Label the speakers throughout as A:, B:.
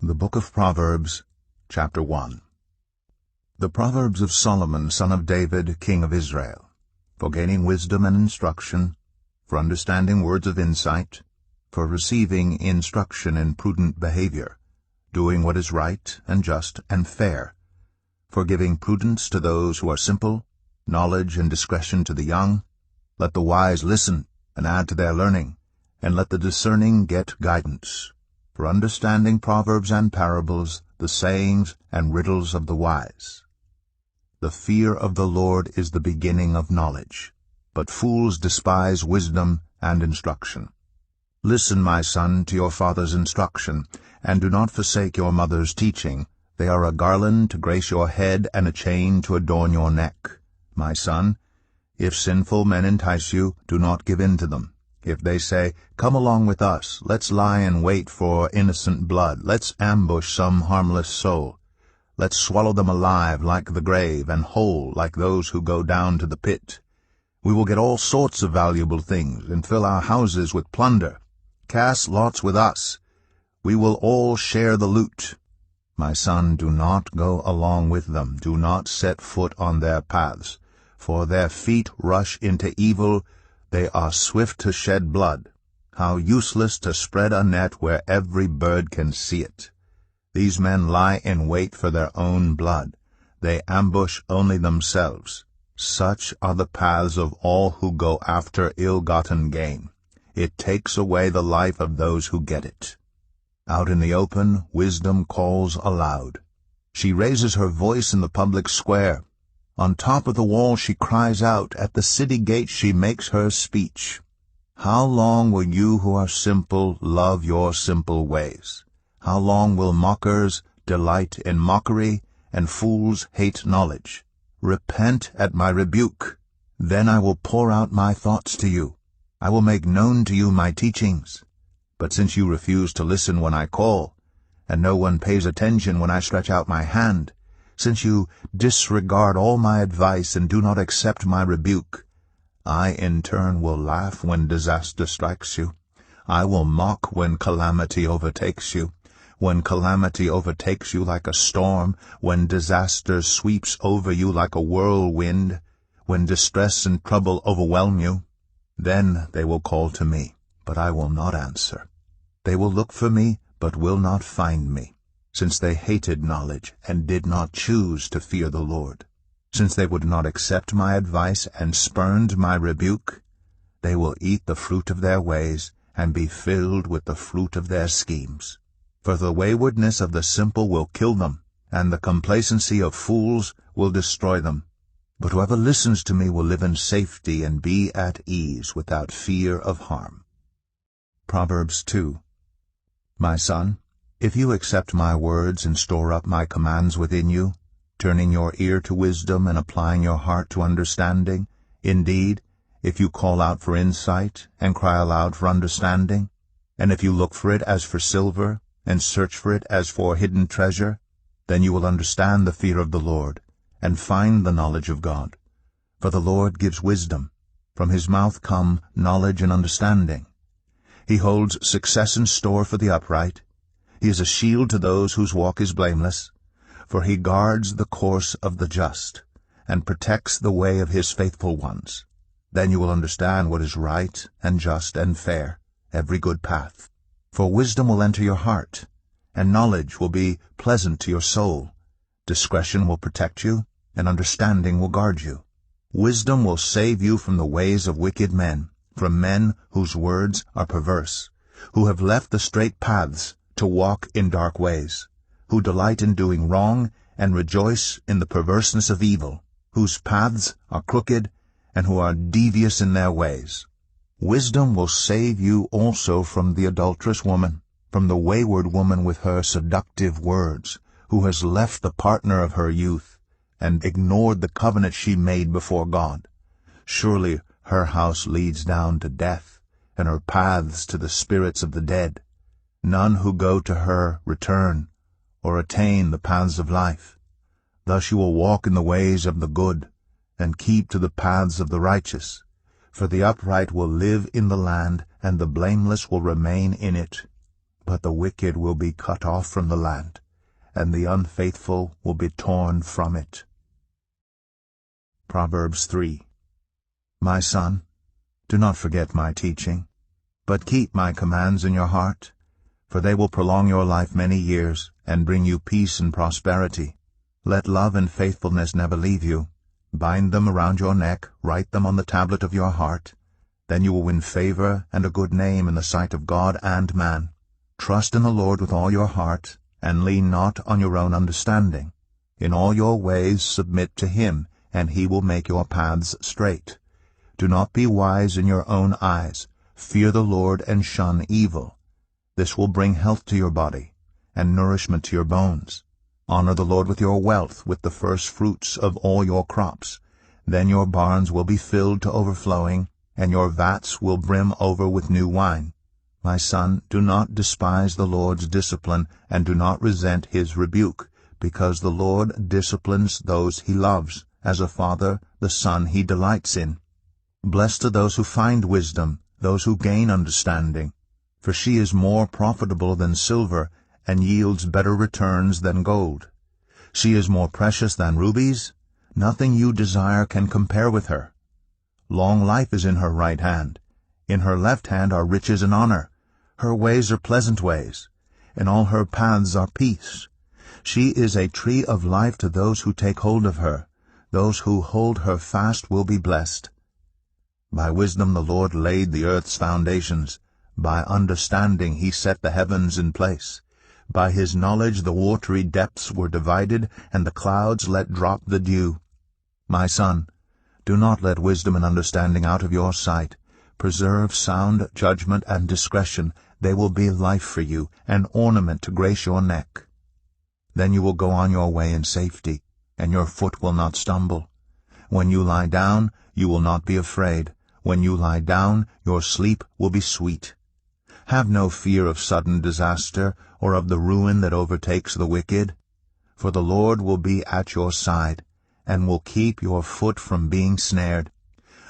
A: The Book of Proverbs, Chapter 1. The Proverbs of Solomon, son of David, king of Israel, for gaining wisdom and instruction, for understanding words of insight, for receiving instruction in prudent behavior, doing what is right and just and fair, for giving prudence to those who are simple, knowledge and discretion to the young. Let the wise listen and add to their learning, and let the discerning get guidance. For understanding proverbs and parables, the sayings and riddles of the wise. The fear of the Lord is the beginning of knowledge, but fools despise wisdom and instruction. Listen, my son, to your father's instruction, and do not forsake your mother's teaching. They are a garland to grace your head and a chain to adorn your neck. My son, if sinful men entice you, do not give in to them. If they say, "Come along with us, let's lie in wait for innocent blood, let's ambush some harmless soul, let's swallow them alive like the grave, and whole like those who go down to the pit. We will get all sorts of valuable things, and fill our houses with plunder. Cast lots with us. We will all share the loot." My son, do not go along with them, do not set foot on their paths, for their feet rush into evil. They are swift to shed blood. How useless to spread a net where every bird can see it. These men lie in wait for their own blood. They ambush only themselves. Such are the paths of all who go after ill-gotten gain. It takes away the life of those who get it. Out in the open, wisdom calls aloud. She raises her voice in the public square. On top of the wall she cries out, at the city gate she makes her speech. How long will you who are simple love your simple ways? How long will mockers delight in mockery, and fools hate knowledge? Repent at my rebuke. Then I will pour out my thoughts to you. I will make known to you my teachings. But since you refuse to listen when I call, and no one pays attention when I stretch out my hand, since you disregard all my advice and do not accept my rebuke, I in turn will laugh when disaster strikes you. I will mock when calamity overtakes you. When calamity overtakes you like a storm, when disaster sweeps over you like a whirlwind, when distress and trouble overwhelm you, then they will call to me, but I will not answer. They will look for me, but will not find me. Since they hated knowledge and did not choose to fear the Lord, since they would not accept my advice and spurned my rebuke, they will eat the fruit of their ways and be filled with the fruit of their schemes. For the waywardness of the simple will kill them, and the complacency of fools will destroy them. But whoever listens to me will live in safety and be at ease without fear of harm. Proverbs 2. My son, if you accept my words and store up my commands within you, turning your ear to wisdom and applying your heart to understanding, indeed, if you call out for insight and cry aloud for understanding, and if you look for it as for silver and search for it as for hidden treasure, then you will understand the fear of the Lord and find the knowledge of God. For the Lord gives wisdom. From his mouth come knowledge and understanding. He holds success in store for the upright. He is a shield to those whose walk is blameless, for he guards the course of the just, and protects the way of his faithful ones. Then you will understand what is right and just and fair, every good path. For wisdom will enter your heart, and knowledge will be pleasant to your soul. Discretion will protect you, and understanding will guard you. Wisdom will save you from the ways of wicked men, from men whose words are perverse, who have left the straight paths to walk in dark ways, who delight in doing wrong and rejoice in the perverseness of evil, whose paths are crooked and who are devious in their ways. Wisdom will save you also from the adulterous woman, from the wayward woman with her seductive words, who has left the partner of her youth and ignored the covenant she made before God. Surely her house leads down to death, and her paths to the spirits of the dead. None who go to her return, or attain the paths of life. Thus you will walk in the ways of the good, and keep to the paths of the righteous. For the upright will live in the land, and the blameless will remain in it. but the wicked will be cut off from the land, and the unfaithful will be torn from it. Proverbs 3. My son, do not forget my teaching, but keep my commands in your heart, for they will prolong your life many years, and bring you peace and prosperity. Let love and faithfulness never leave you. Bind them around your neck, write them on the tablet of your heart. Then you will win favor and a good name in the sight of God and man. Trust in the Lord with all your heart, and lean not on your own understanding. In all your ways submit to him, and he will make your paths straight. Do not be wise in your own eyes. Fear the Lord and shun evil. This will bring health to your body, and nourishment to your bones. Honor the Lord with your wealth, with the first fruits of all your crops. Then your barns will be filled to overflowing, and your vats will brim over with new wine. My son, do not despise the Lord's discipline, and do not resent his rebuke, because the Lord disciplines those he loves, as a father the son he delights in. Blessed are those who find wisdom, those who gain understanding, for she is more profitable than silver, and yields better returns than gold. She is more precious than rubies. Nothing you desire can compare with her. Long life is in her right hand. In her left hand are riches and honor. Her ways are pleasant ways. In all her paths are peace. She is a tree of life to those who take hold of her. Those who hold her fast will be blessed. By wisdom the Lord laid the earth's foundations. By understanding he set the heavens in place. By his knowledge the watery depths were divided, and the clouds let drop the dew. My son, do not let wisdom and understanding out of your sight. Preserve sound judgment and discretion. They will be life for you, an ornament to grace your neck. Then you will go on your way in safety, and your foot will not stumble. When you lie down, you will not be afraid. When you lie down, your sleep will be sweet. Have no fear of sudden disaster, or of the ruin that overtakes the wicked. For the Lord will be at your side, and will keep your foot from being snared.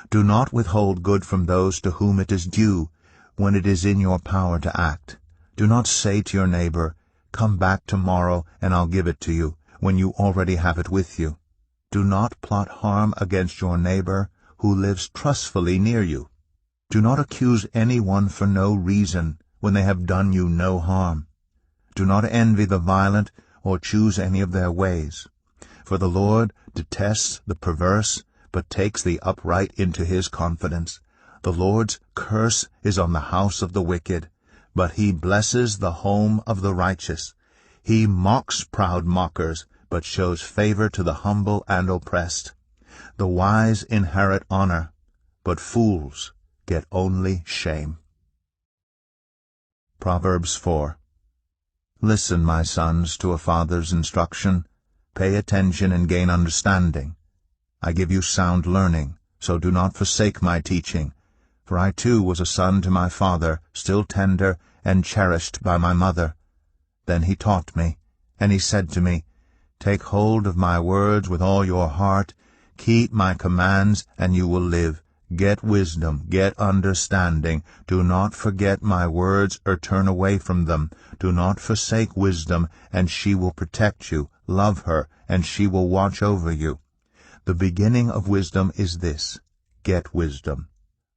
A: Do not withhold good from those to whom it is due, when it is in your power to act. Do not say to your neighbor, "Come back tomorrow, and I'll give it to you," when you already have it with you. Do not plot harm against your neighbor, who lives trustfully near you. Do not accuse anyone for no reason, when they have done you no harm. Do not envy the violent, or choose any of their ways. For the Lord detests the perverse, but takes the upright into his confidence. The Lord's curse is on the house of the wicked, but he blesses the home of the righteous. He mocks proud mockers, but shows favor to the humble and oppressed. The wise inherit honor, but fools get only shame. Proverbs 4. Listen, my sons, to a father's instruction. Pay attention and gain understanding. I give you sound learning, so do not forsake my teaching. For I too was a son to my father, still tender and cherished by my mother. Then he taught me, and he said to me, Take hold of my words with all your heart. Keep my commands, and you will live. Get wisdom, get understanding. Do not forget my words or turn away from them. Do not forsake wisdom, and she will protect you. Love her, and she will watch over you. The beginning of wisdom is this: get wisdom.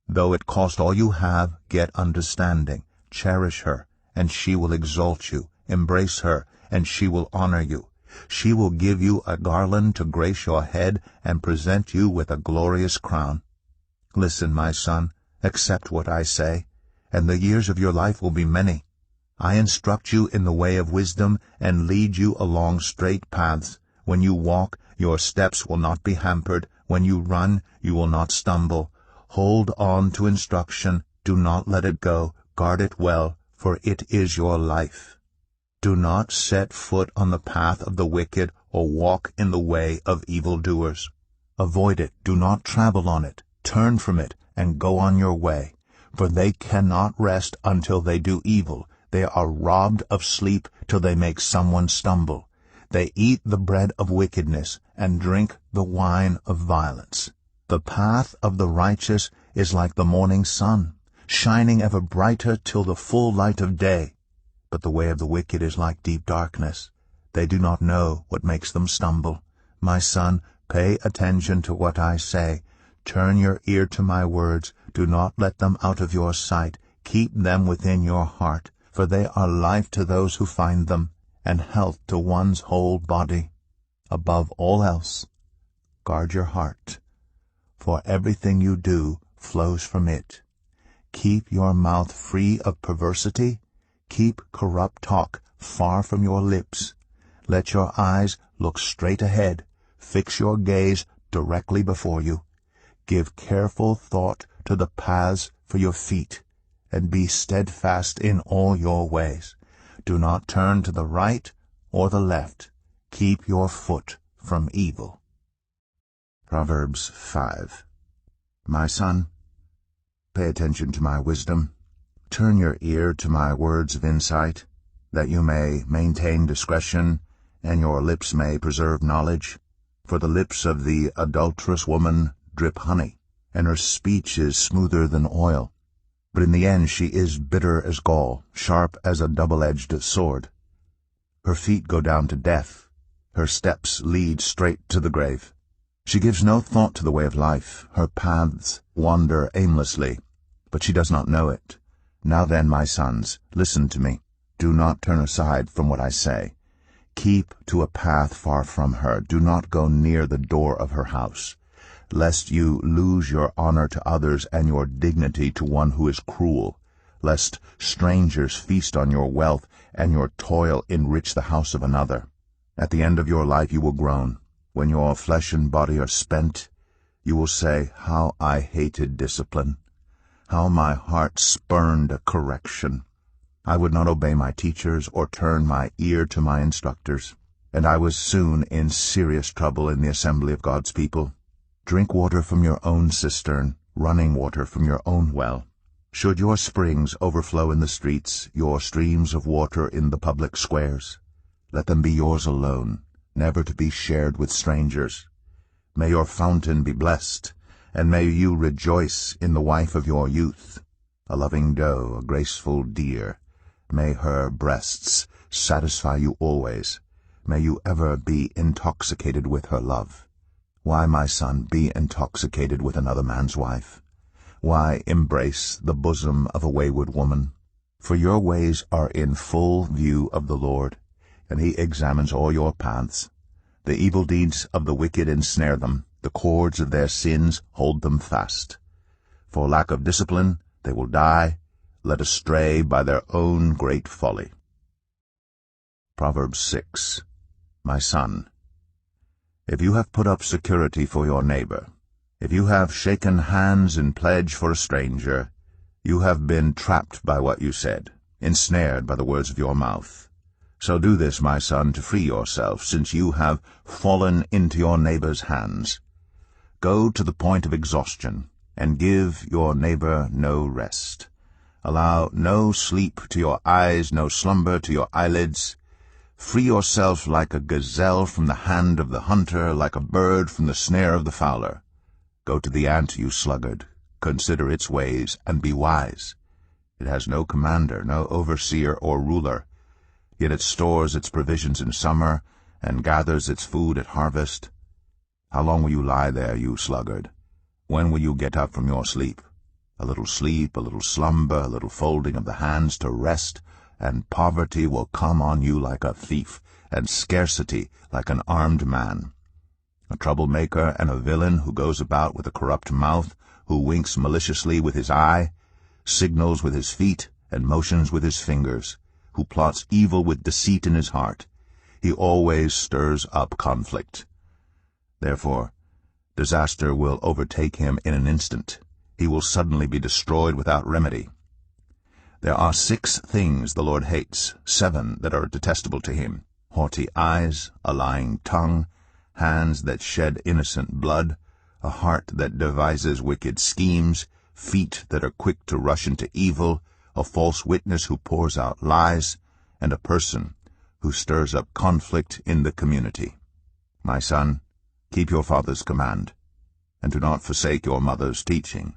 A: Though it cost all you have, get understanding. Cherish her, and she will exalt you. Embrace her, and she will honor you. She will give you a garland to grace your head and present you with a glorious crown. Listen, my son, accept what I say, and the years of your life will be many. I instruct you in the way of wisdom and lead you along straight paths. When you walk, your steps will not be hampered. When you run, you will not stumble. Hold on to instruction. Do not let it go. Guard it well, for it is your life. Do not set foot on the path of the wicked or walk in the way of evildoers. Avoid it. Do not travel on it. Turn from it and go on your way. For they cannot rest until they do evil. They are robbed of sleep till they make someone stumble. They eat the bread of wickedness and drink the wine of violence. The path of the righteous is like the morning sun, shining ever brighter till the full light of day. But the way of the wicked is like deep darkness. They do not know what makes them stumble. My son, pay attention to what I say. Turn your ear to my words. Do not let them out of your sight. Keep them within your heart, for they are life to those who find them, and health to one's whole body. Above all else, guard your heart, for everything you do flows from it. Keep your mouth free of perversity. Keep corrupt talk far from your lips. Let your eyes look straight ahead. Fix your gaze directly before you. Give careful thought to the paths for your feet, and be steadfast in all your ways. Do not turn to the right or the left. Keep your foot from evil. Proverbs 5. My son, pay attention to my wisdom. Turn your ear to my words of insight, that you may maintain discretion, and your lips may preserve knowledge. For the lips of the adulterous woman drip honey, and her speech is smoother than oil. But in the end she is bitter as gall, sharp as a double-edged sword. Her feet go down to death. Her steps lead straight to the grave. She gives no thought to the way of life. Her paths wander aimlessly, but she does not know it. Now then, my sons, listen to me. Do not turn aside from what I say. Keep to a path far from her. Do not go near the door of her house, lest you lose your honor to others and your dignity to one who is cruel, lest strangers feast on your wealth and your toil enrich the house of another. At the end of your life you will groan. When your flesh and body are spent, you will say, "How I hated discipline! How my heart spurned a correction! I would not obey my teachers or turn my ear to my instructors, and I was soon in serious trouble in the assembly of God's people. Drink water from your own cistern, running water from your own well. Should your springs overflow in the streets, your streams of water in the public squares, let them be yours alone, never to be shared with strangers. May your fountain be blessed, and may you rejoice in the wife of your youth, a loving doe, a graceful deer. May her breasts satisfy you always. May you ever be intoxicated with her love. Why, my son, be intoxicated with another man's wife? Why embrace the bosom of a wayward woman? For your ways are in full view of the Lord, and he examines all your paths. The evil deeds of the wicked ensnare them. The cords of their sins hold them fast. For lack of discipline they will die, led astray by their own great folly. Proverbs 6. My son, if you have put up security for your neighbor, if you have shaken hands in pledge for a stranger, you have been trapped by what you said, ensnared by the words of your mouth. So do this, my son, to free yourself, since you have fallen into your neighbor's hands. Go to the point of exhaustion, and give your neighbor no rest. Allow no sleep to your eyes, no slumber to your eyelids. Free yourself like a gazelle from the hand of the hunter, like a bird from the snare of the fowler. Go to the ant, you sluggard. Consider its ways, and be wise. It has no commander, no overseer or ruler, yet it stores its provisions in summer, and gathers its food at harvest. How long will you lie there, you sluggard? When will you get up from your sleep? A little sleep, a little slumber, a little folding of the hands to rest, and poverty will come on you like a thief, and scarcity like an armed man. A troublemaker and a villain who goes about with a corrupt mouth, who winks maliciously with his eye, signals with his feet, and motions with his fingers, who plots evil with deceit in his heart. He always stirs up conflict. Therefore, disaster will overtake him in an instant. He will suddenly be destroyed without remedy. There are 6 things the Lord hates, 7 that are detestable to him: haughty eyes, a lying tongue, hands that shed innocent blood, a heart that devises wicked schemes, feet that are quick to rush into evil, a false witness who pours out lies, and a person who stirs up conflict in the community. My son, keep your father's command, and do not forsake your mother's teaching.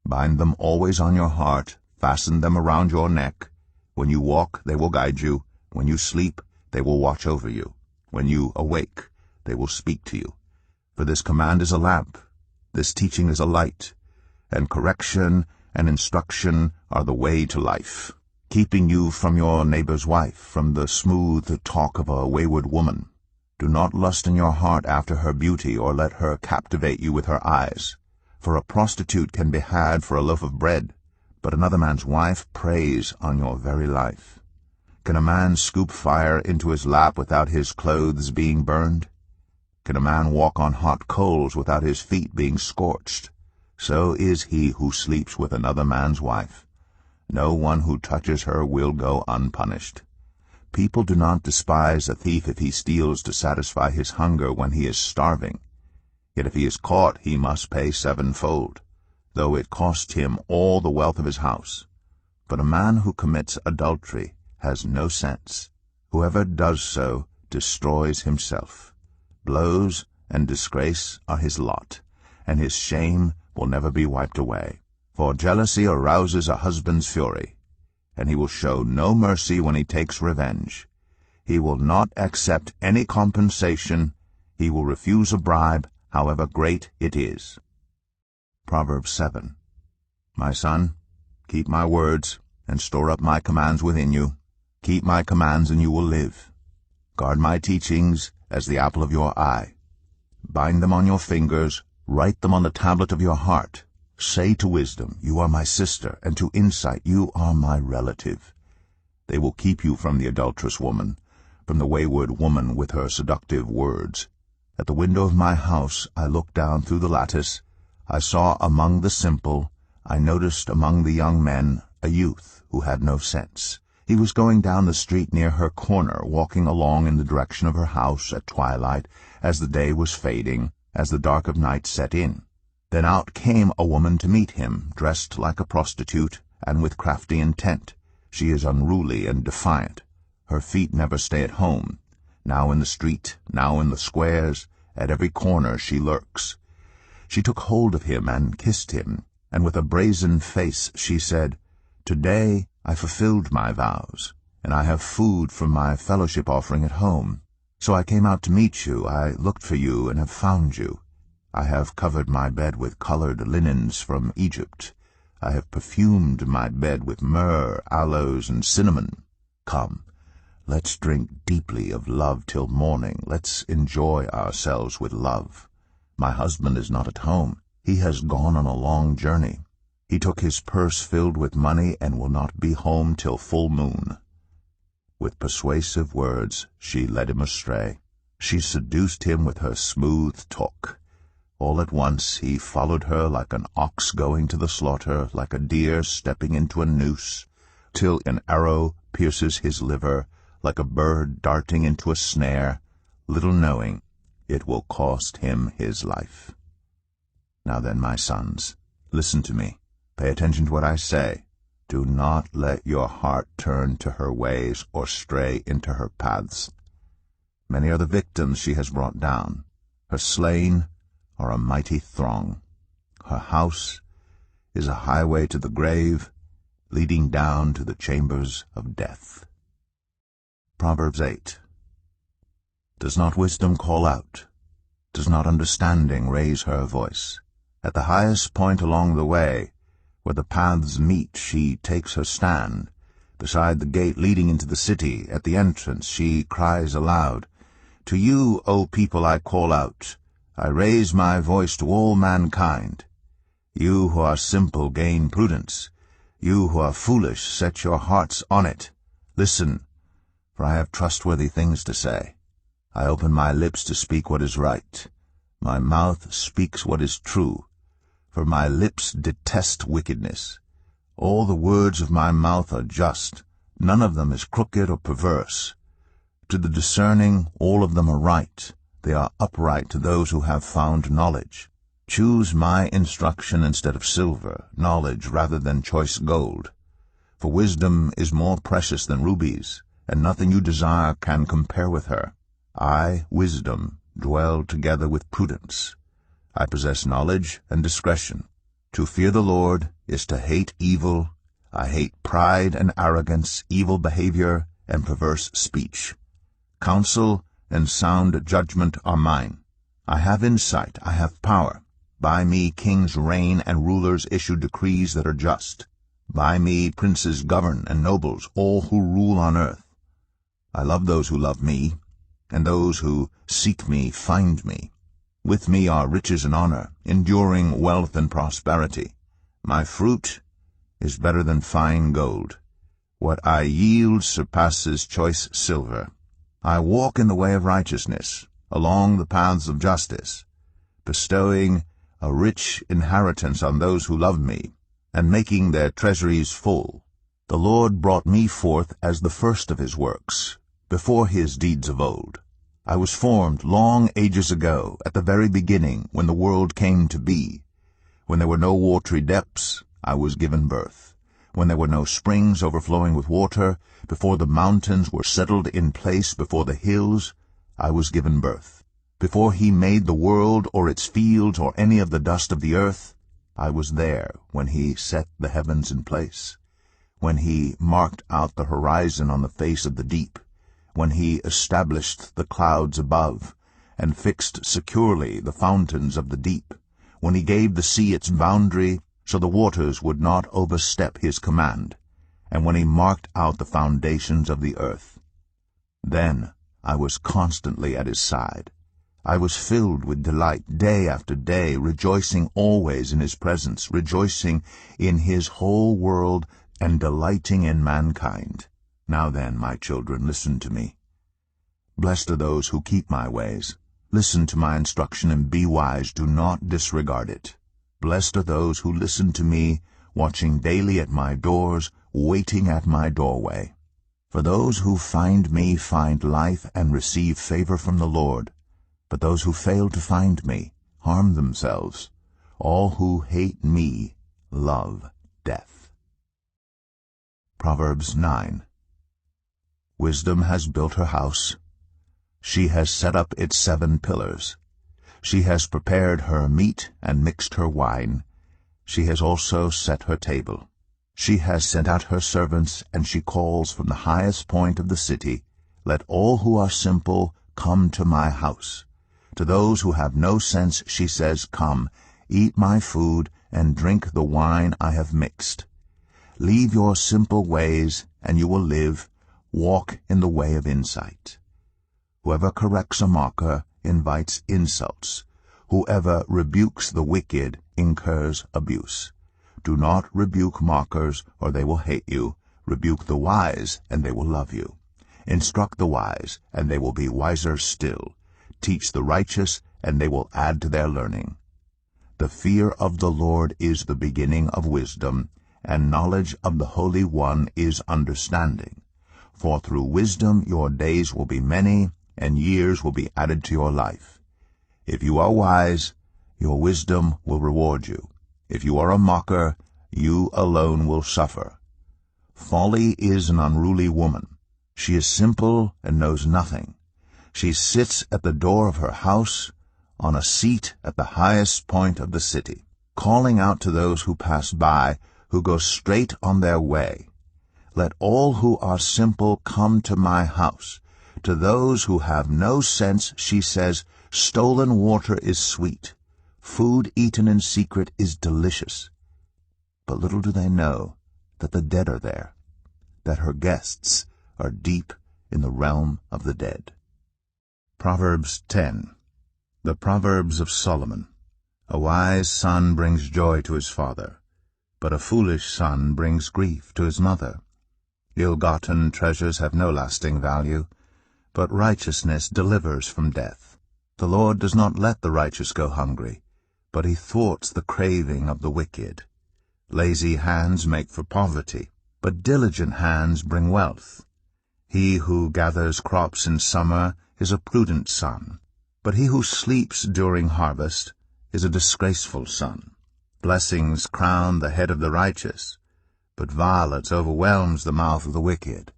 A: Bind them always on your heart, fasten them around your neck. When you walk, they will guide you. When you sleep, they will watch over you. When you awake, they will speak to you. For this command is a lamp, this teaching is a light, and correction and instruction are the way to life, keeping you from your neighbor's wife, from the smooth talk of a wayward woman. Do not lust in your heart after her beauty, or let her captivate you with her eyes. For a prostitute can be had for a loaf of bread, but another man's wife preys on your very life. Can a man scoop fire into his lap without his clothes being burned? Can a man walk on hot coals without his feet being scorched? So is he who sleeps with another man's wife. No one who touches her will go unpunished. People do not despise a thief if he steals to satisfy his hunger when he is starving. Yet if he is caught, he must pay sevenfold, though it cost him all the wealth of his house. But a man who commits adultery has no sense. Whoever does so destroys himself. Blows and disgrace are his lot, and his shame will never be wiped away. For jealousy arouses a husband's fury, and he will show no mercy when he takes revenge. He will not accept any compensation. He will refuse a bribe, however great it is. Proverbs 7. My son, keep my words, and store up my commands within you. Keep my commands, and you will live. Guard my teachings as the apple of your eye. Bind them on your fingers, write them on the tablet of your heart. Say to wisdom, you are my sister, and to insight, you are my relative. They will keep you from the adulterous woman, from the wayward woman with her seductive words. At the window of my house I looked down through the lattice. I saw among the simple, I noticed among the young men, a youth who had no sense. He was going down the street near her corner, walking along in the direction of her house at twilight, as the day was fading, as the dark of night set in. Then out came a woman to meet him, dressed like a prostitute, and with crafty intent. She is unruly and defiant. Her feet never stay at home. Now in the street, now in the squares, at every corner she lurks. She took hold of him and kissed him, and with a brazen face she said, Today I fulfilled my vows, and I have food from my fellowship offering at home. So I came out to meet you. I looked for you and have found you. I have covered my bed with colored linens from Egypt. I have perfumed my bed with myrrh, aloes, and cinnamon. Come, let's drink deeply of love till morning. Let's enjoy ourselves with love. My husband is not at home. He has gone on a long journey. He took his purse filled with money and will not be home till full moon. With persuasive words she led him astray. She seduced him with her smooth talk. All at once he followed her like an ox going to the slaughter, like a deer stepping into a noose, till an arrow pierces his liver, like a bird darting into a snare, little knowing it will cost him his life. Now then, my sons, listen to me. Pay attention to what I say. Do not let your heart turn to her ways or stray into her paths. Many are the victims she has brought down. Her slain are a mighty throng. Her house is a highway to the grave, leading down to the chambers of death. Proverbs 8. Does not wisdom call out? Does not understanding raise her voice? At the highest point along the way, where the paths meet, she takes her stand. Beside the gate leading into the city, at the entrance, she cries aloud, To you, O people, I call out. I raise my voice to all mankind. You who are simple gain prudence. You who are foolish set your hearts on it. Listen, for I have trustworthy things to say. I open my lips to speak what is right. My mouth speaks what is true. For my lips detest wickedness. All the words of my mouth are just. None of them is crooked or perverse. To the discerning, all of them are right. They are upright to those who have found knowledge. Choose my instruction instead of silver, knowledge rather than choice gold. For wisdom is more precious than rubies, and nothing you desire can compare with her. I, wisdom, dwell together with prudence. I possess knowledge and discretion. To fear the Lord is to hate evil. I hate pride and arrogance, evil behavior and perverse speech. Counsel and sound judgment are mine. I have insight, I have power. By me kings reign and rulers issue decrees that are just. By me princes govern and nobles, all who rule on earth. I love those who love me, and those who seek me find me. With me are riches and honor, enduring wealth and prosperity. My fruit is better than fine gold. What I yield surpasses choice silver. I walk in the way of righteousness, along the paths of justice, bestowing a rich inheritance on those who love me, and making their treasuries full. The Lord brought me forth as the first of his works, before his deeds of old. I was formed long ages ago, at the very beginning, when the world came to be. When there were no watery depths, I was given birth. When there were no springs overflowing with water, before the mountains were settled in place, before the hills, I was given birth. Before he made the world or its fields or any of the dust of the earth, I was there when he set the heavens in place, when he marked out the horizon on the face of the deep, when he established the clouds above, and fixed securely the fountains of the deep, when he gave the sea its boundary, so the waters would not overstep his command, and when he marked out the foundations of the earth. Then I was constantly at his side. I was filled with delight day after day, rejoicing always in his presence, rejoicing in his whole world, and delighting in mankind. Now then, my children, listen to me. Blessed are those who keep my ways. Listen to my instruction and be wise. Do not disregard it. Blessed are those who listen to me, watching daily at my doors, waiting at my doorway. For those who find me find life and receive favor from the Lord. But those who fail to find me harm themselves. All who hate me love death. Proverbs 9. Wisdom has built her house. She has set up its 7 pillars. She has prepared her meat and mixed her wine. She has also set her table. She has sent out her servants, and she calls from the highest point of the city, "Let all who are simple come to my house." To those who have no sense she says, "Come, eat my food, and drink the wine I have mixed. Leave your simple ways, and you will live. Walk in the way of insight." Whoever corrects a mocker invites insults. Whoever rebukes the wicked incurs abuse. Do not rebuke mockers, or they will hate you. Rebuke the wise, and they will love you. Instruct the wise, and they will be wiser still. Teach the righteous, and they will add to their learning. The fear of the Lord is the beginning of wisdom, and knowledge of the Holy One is understanding. For through wisdom your days will be many, and years will be added to your life. If you are wise, your wisdom will reward you. If you are a mocker, you alone will suffer. Folly is an unruly woman. She is simple and knows nothing. She sits at the door of her house, on a seat at the highest point of the city, calling out to those who pass by, who go straight on their way. Let all who are simple come to my house. To those who have no sense she says, "Stolen water is sweet. Food eaten in secret is delicious." But little do they know that the dead are there, that her guests are deep in the realm of the dead. Proverbs 10. The Proverbs of Solomon. A wise son brings joy to his father, but a foolish son brings grief to his mother. Ill-gotten treasures have no lasting value, but righteousness delivers from death. The Lord does not let the righteous go hungry, but he thwarts the craving of the wicked. Lazy hands make for poverty, but diligent hands bring wealth. He who gathers crops in summer is a prudent son, but he who sleeps during harvest is a disgraceful son. Blessings crown the head of the righteous, but violence overwhelms the mouth of the wicked.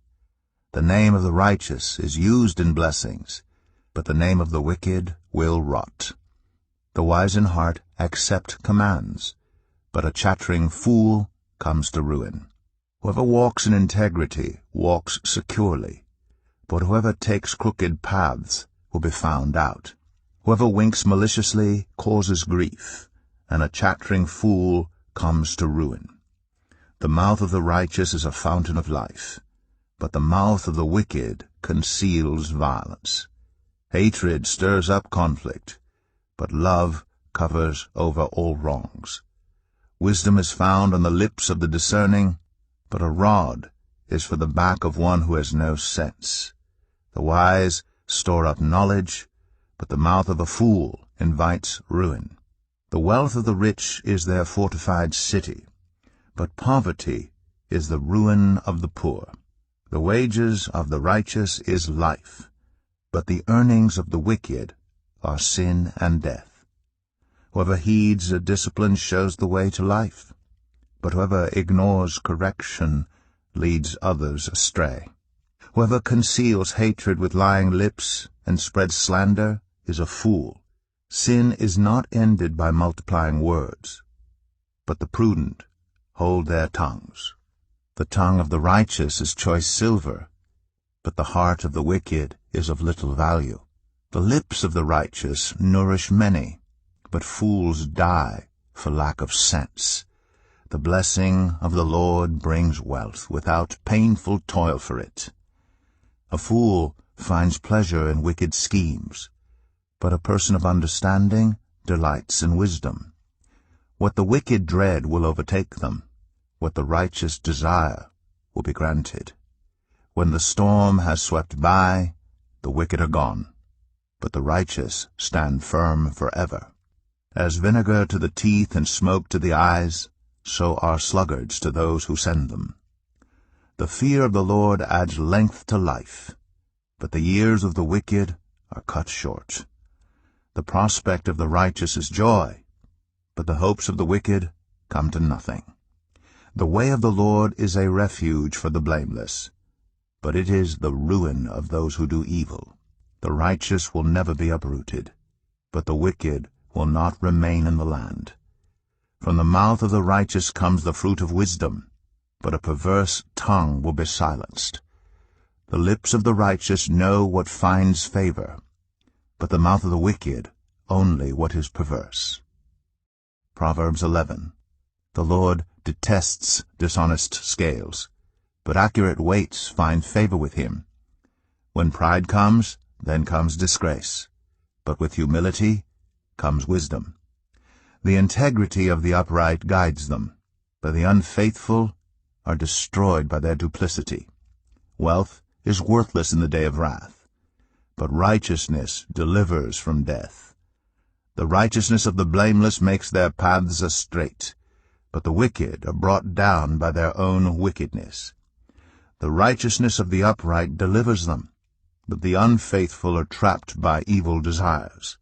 A: The name of the righteous is used in blessings, but the name of the wicked will rot. The wise in heart accept commands, but a chattering fool comes to ruin. Whoever walks in integrity walks securely, but whoever takes crooked paths will be found out. Whoever winks maliciously causes grief, and a chattering fool comes to ruin. The mouth of the righteous is a fountain of life, but the mouth of the wicked conceals violence. Hatred stirs up conflict, but love covers over all wrongs. Wisdom is found on the lips of the discerning, but a rod is for the back of one who has no sense. The wise store up knowledge, but the mouth of a fool invites ruin. The wealth of the rich is their fortified city, but poverty is the ruin of the poor. The wages of the righteous is life, but the earnings of the wicked are sin and death. Whoever heeds a discipline shows the way to life, but whoever ignores correction leads others astray. Whoever conceals hatred with lying lips and spreads slander is a fool. Sin is not ended by multiplying words, but the prudent hold their tongues. The tongue of the righteous is choice silver, but the heart of the wicked is of little value. The lips of the righteous nourish many, but fools die for lack of sense. The blessing of the Lord brings wealth without painful toil for it. A fool finds pleasure in wicked schemes, but a person of understanding delights in wisdom. What the wicked dread will overtake them. What the righteous desire will be granted. When the storm has swept by, the wicked are gone, but the righteous stand firm forever. As vinegar to the teeth and smoke to the eyes, so are sluggards to those who send them. The fear of the Lord adds length to life, but the years of the wicked are cut short. The prospect of the righteous is joy, but the hopes of the wicked come to nothing. The way of the Lord is a refuge for the blameless, but it is the ruin of those who do evil. The righteous will never be uprooted, but the wicked will not remain in the land. From the mouth of the righteous comes the fruit of wisdom, but a perverse tongue will be silenced. The lips of the righteous know what finds favor, but the mouth of the wicked only what is perverse. Proverbs 11. The Lord detests dishonest scales, but accurate weights find favor with him. When pride comes, then comes disgrace, but with humility comes wisdom. The integrity of the upright guides them, but the unfaithful are destroyed by their duplicity. Wealth is worthless in the day of wrath, but righteousness delivers from death. The righteousness of the blameless makes their paths straight, but the wicked are brought down by their own wickedness. The righteousness of the upright delivers them, but the unfaithful are trapped by evil desires.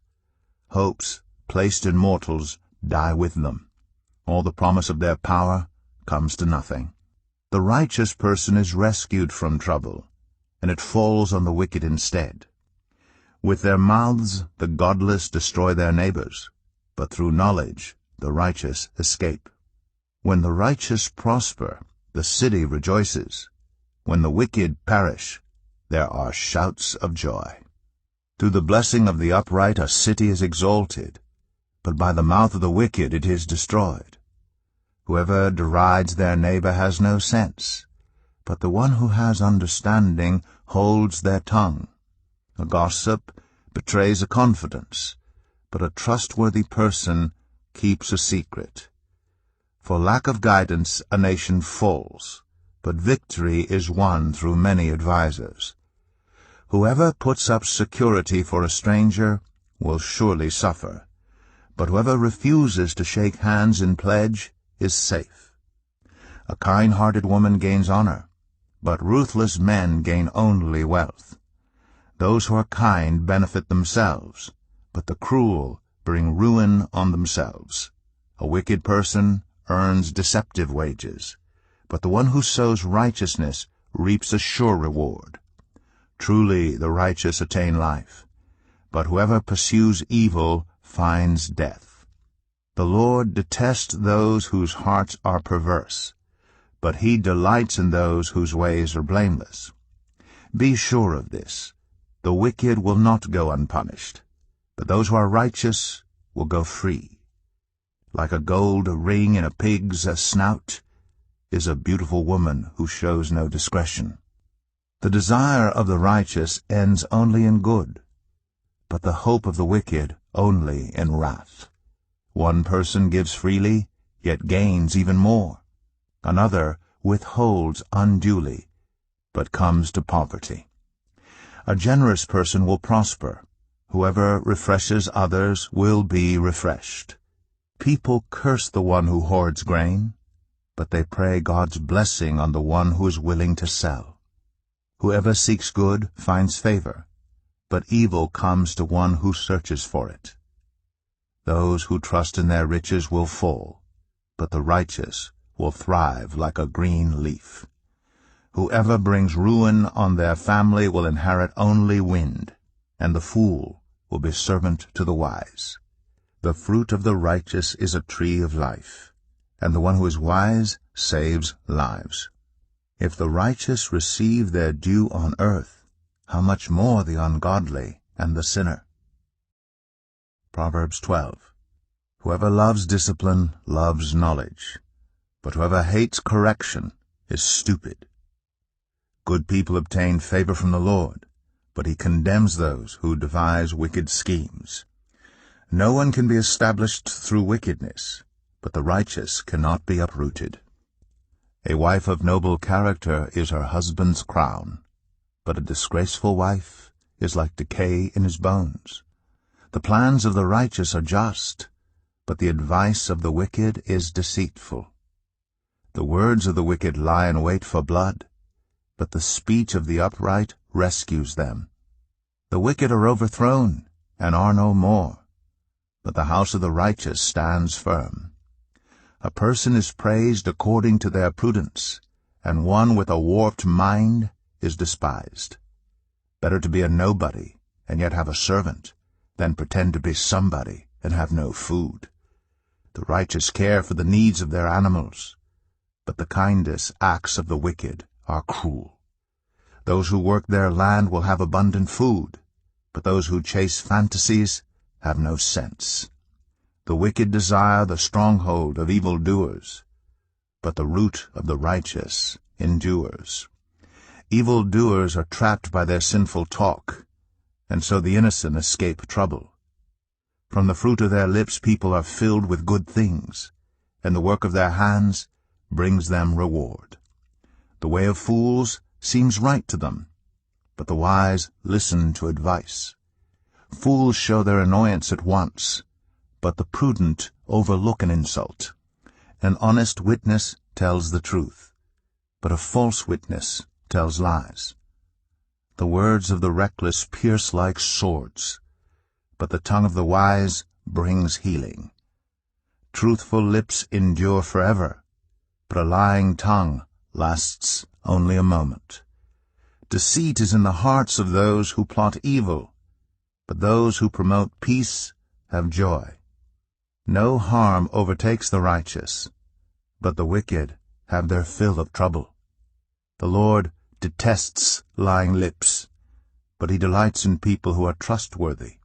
A: Hopes placed in mortals die with them. All the promise of their power comes to nothing. The righteous person is rescued from trouble, and it falls on the wicked instead. With their mouths the godless destroy their neighbors, but through knowledge the righteous escape. When the righteous prosper, the city rejoices. When the wicked perish, there are shouts of joy. Through the blessing of the upright a city is exalted, but by the mouth of the wicked it is destroyed. Whoever derides their neighbor has no sense, but the one who has understanding holds their tongue. A gossip betrays a confidence, but a trustworthy person keeps a secret. For lack of guidance a nation falls, but victory is won through many advisers. Whoever puts up security for a stranger will surely suffer, but whoever refuses to shake hands in pledge is safe. A kind-hearted woman gains honor, but ruthless men gain only wealth. Those who are kind benefit themselves, but the cruel bring ruin on themselves. A wicked person earns deceptive wages, but the one who sows righteousness reaps a sure reward. Truly the righteous attain life, but whoever pursues evil finds death. The Lord detests those whose hearts are perverse, but he delights in those whose ways are blameless. Be sure of this, the wicked will not go unpunished, but those who are righteous will go free. Like a gold ring in a pig's snout is a beautiful woman who shows no discretion. The desire of the righteous ends only in good, but the hope of the wicked only in wrath. One person gives freely, yet gains even more. Another withholds unduly, but comes to poverty. A generous person will prosper. Whoever refreshes others will be refreshed. People curse the one who hoards grain, but they pray God's blessing on the one who is willing to sell. Whoever seeks good finds favor, but evil comes to one who searches for it. Those who trust in their riches will fall, but the righteous will thrive like a green leaf. Whoever brings ruin on their family will inherit only wind, and the fool will be servant to the wise. The fruit of the righteous is a tree of life, and the one who is wise saves lives. If the righteous receive their due on earth, how much more the ungodly and the sinner? Proverbs 12. Whoever loves discipline loves knowledge, but whoever hates correction is stupid. Good people obtain favor from the Lord, but he condemns those who devise wicked schemes. No one can be established through wickedness, but the righteous cannot be uprooted. A wife of noble character is her husband's crown, but a disgraceful wife is like decay in his bones. The plans of the righteous are just, but the advice of the wicked is deceitful. The words of the wicked lie in wait for blood, but the speech of the upright rescues them. The wicked are overthrown and are no more, but the house of the righteous stands firm. A person is praised according to their prudence, and one with a warped mind is despised. Better to be a nobody and yet have a servant than pretend to be somebody and have no food. The righteous care for the needs of their animals, but the kindest acts of the wicked are cruel. Those who work their land will have abundant food, but those who chase fantasies have no sense. The wicked desire the stronghold of evildoers, but the root of the righteous endures. Evildoers are trapped by their sinful talk, and so the innocent escape trouble. From the fruit of their lips people are filled with good things, and the work of their hands brings them reward. The way of fools seems right to them, but the wise listen to advice. Fools show their annoyance at once, but the prudent overlook an insult. An honest witness tells the truth, but a false witness tells lies. The words of the reckless pierce like swords, but the tongue of the wise brings healing. Truthful lips endure forever, but a lying tongue lasts only a moment. Deceit is in the hearts of those who plot evil, but those who promote peace have joy. No harm overtakes the righteous, but the wicked have their fill of trouble. The Lord detests lying lips, but he delights in people who are trustworthy.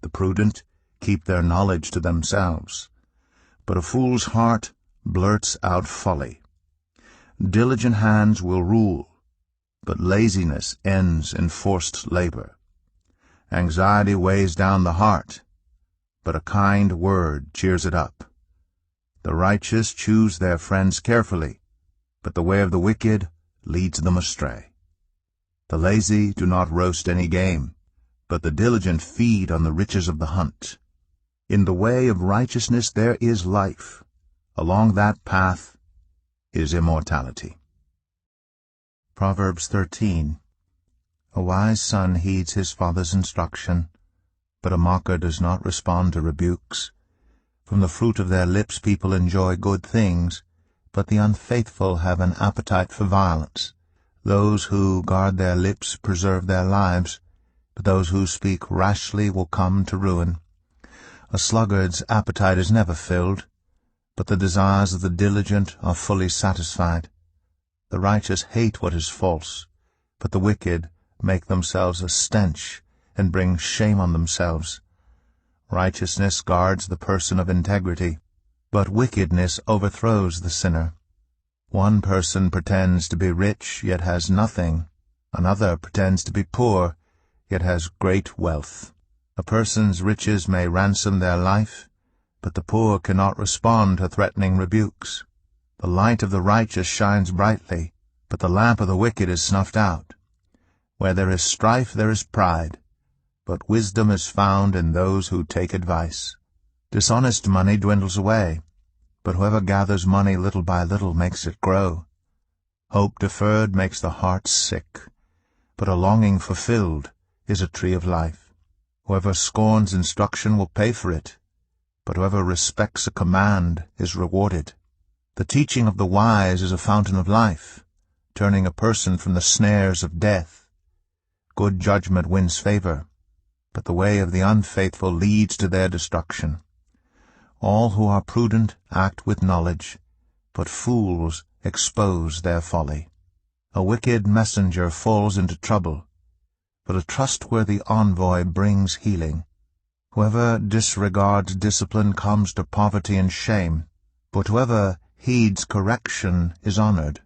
A: The prudent keep their knowledge to themselves, but a fool's heart blurts out folly. Diligent hands will rule, but laziness ends in forced labor. Anxiety weighs down the heart, but a kind word cheers it up. The righteous choose their friends carefully, but the way of the wicked leads them astray. The lazy do not roast any game, but the diligent feed on the riches of the hunt. In the way of righteousness there is life. Along that path is immortality. Proverbs 13. A wise son heeds his father's instruction, but a mocker does not respond to rebukes. From the fruit of their lips people enjoy good things, but the unfaithful have an appetite for violence. Those who guard their lips preserve their lives, but those who speak rashly will come to ruin. A sluggard's appetite is never filled, but the desires of the diligent are fully satisfied. The righteous hate what is false, but the wicked make themselves a stench and bring shame on themselves. Righteousness guards the person of integrity, but wickedness overthrows the sinner. One person pretends to be rich, yet has nothing. Another pretends to be poor, yet has great wealth. A person's riches may ransom their life, but the poor cannot respond to threatening rebukes. The light of the righteous shines brightly, but the lamp of the wicked is snuffed out. Where there is strife there is pride, but wisdom is found in those who take advice. Dishonest money dwindles away, but whoever gathers money little by little makes it grow. Hope deferred makes the heart sick, but a longing fulfilled is a tree of life. Whoever scorns instruction will pay for it, but whoever respects a command is rewarded. The teaching of the wise is a fountain of life, turning a person from the snares of death. Good judgment wins favor, but the way of the unfaithful leads to their destruction. All who are prudent act with knowledge, but fools expose their folly. A wicked messenger falls into trouble, but a trustworthy envoy brings healing. Whoever disregards discipline comes to poverty and shame, but whoever heeds correction is honored.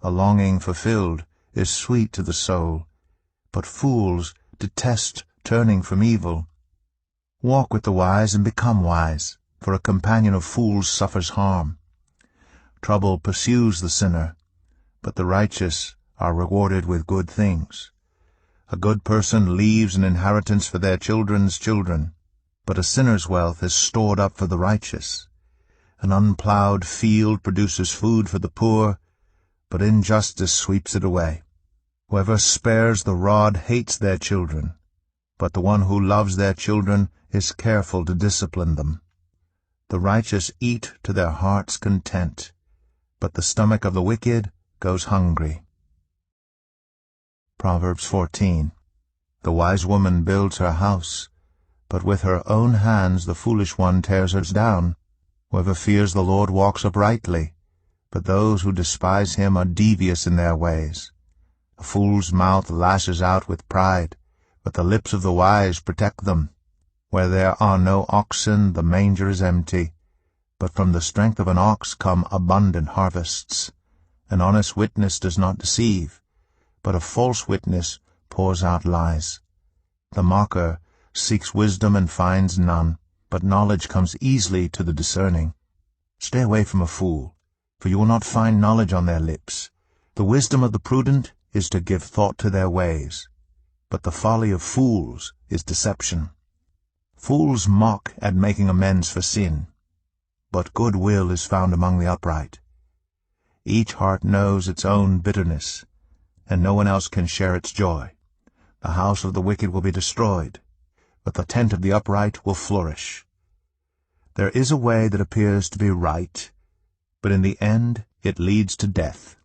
A: A longing fulfilled is sweet to the soul, but fools detest turning from evil. Walk with the wise and become wise, for a companion of fools suffers harm. Trouble pursues the sinner, but the righteous are rewarded with good things. A good person leaves an inheritance for their children's children, but a sinner's wealth is stored up for the righteous. An unplowed field produces food for the poor, but injustice sweeps it away. Whoever spares the rod hates their children, but the one who loves their children is careful to discipline them. The righteous eat to their heart's content, but the stomach of the wicked goes hungry. Proverbs 14. The wise woman builds her house, but with her own hands the foolish one tears hers down. Whoever fears the Lord walks uprightly, but those who despise him are devious in their ways. A fool's mouth lashes out with pride, but the lips of the wise protect them. Where there are no oxen, the manger is empty, but from the strength of an ox come abundant harvests. An honest witness does not deceive, but a false witness pours out lies. The mocker seeks wisdom and finds none, but knowledge comes easily to the discerning. Stay away from a fool, for you will not find knowledge on their lips. The wisdom of the prudent is to give thought to their ways, but the folly of fools is deception. Fools mock at making amends for sin, but good will is found among the upright. Each heart knows its own bitterness, and no one else can share its joy. The house of the wicked will be destroyed, but the tent of the upright will flourish. There is a way that appears to be right, but in the end it leads to death.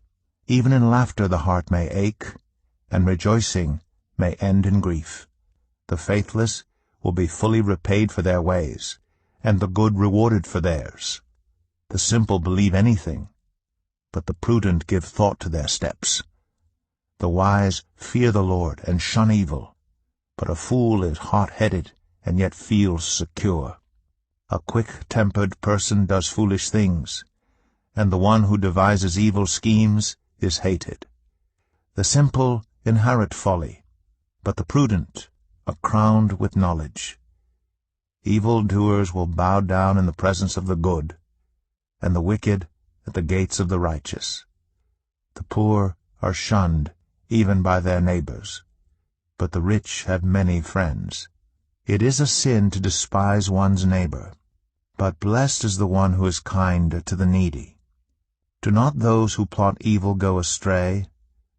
A: Even in laughter the heart may ache, and rejoicing may end in grief. The faithless will be fully repaid for their ways, and the good rewarded for theirs. The simple believe anything, but the prudent give thought to their steps. The wise fear the Lord and shun evil, but a fool is hot-headed and yet feels secure. A quick-tempered person does foolish things, and the one who devises evil schemes is hated. The simple inherit folly, but the prudent are crowned with knowledge. Evil-doers will bow down in the presence of the good, and the wicked at the gates of the righteous. The poor are shunned even by their neighbors, but the rich have many friends. It is a sin to despise one's neighbor, but blessed is the one who is kind to the needy. Do not those who plot evil go astray,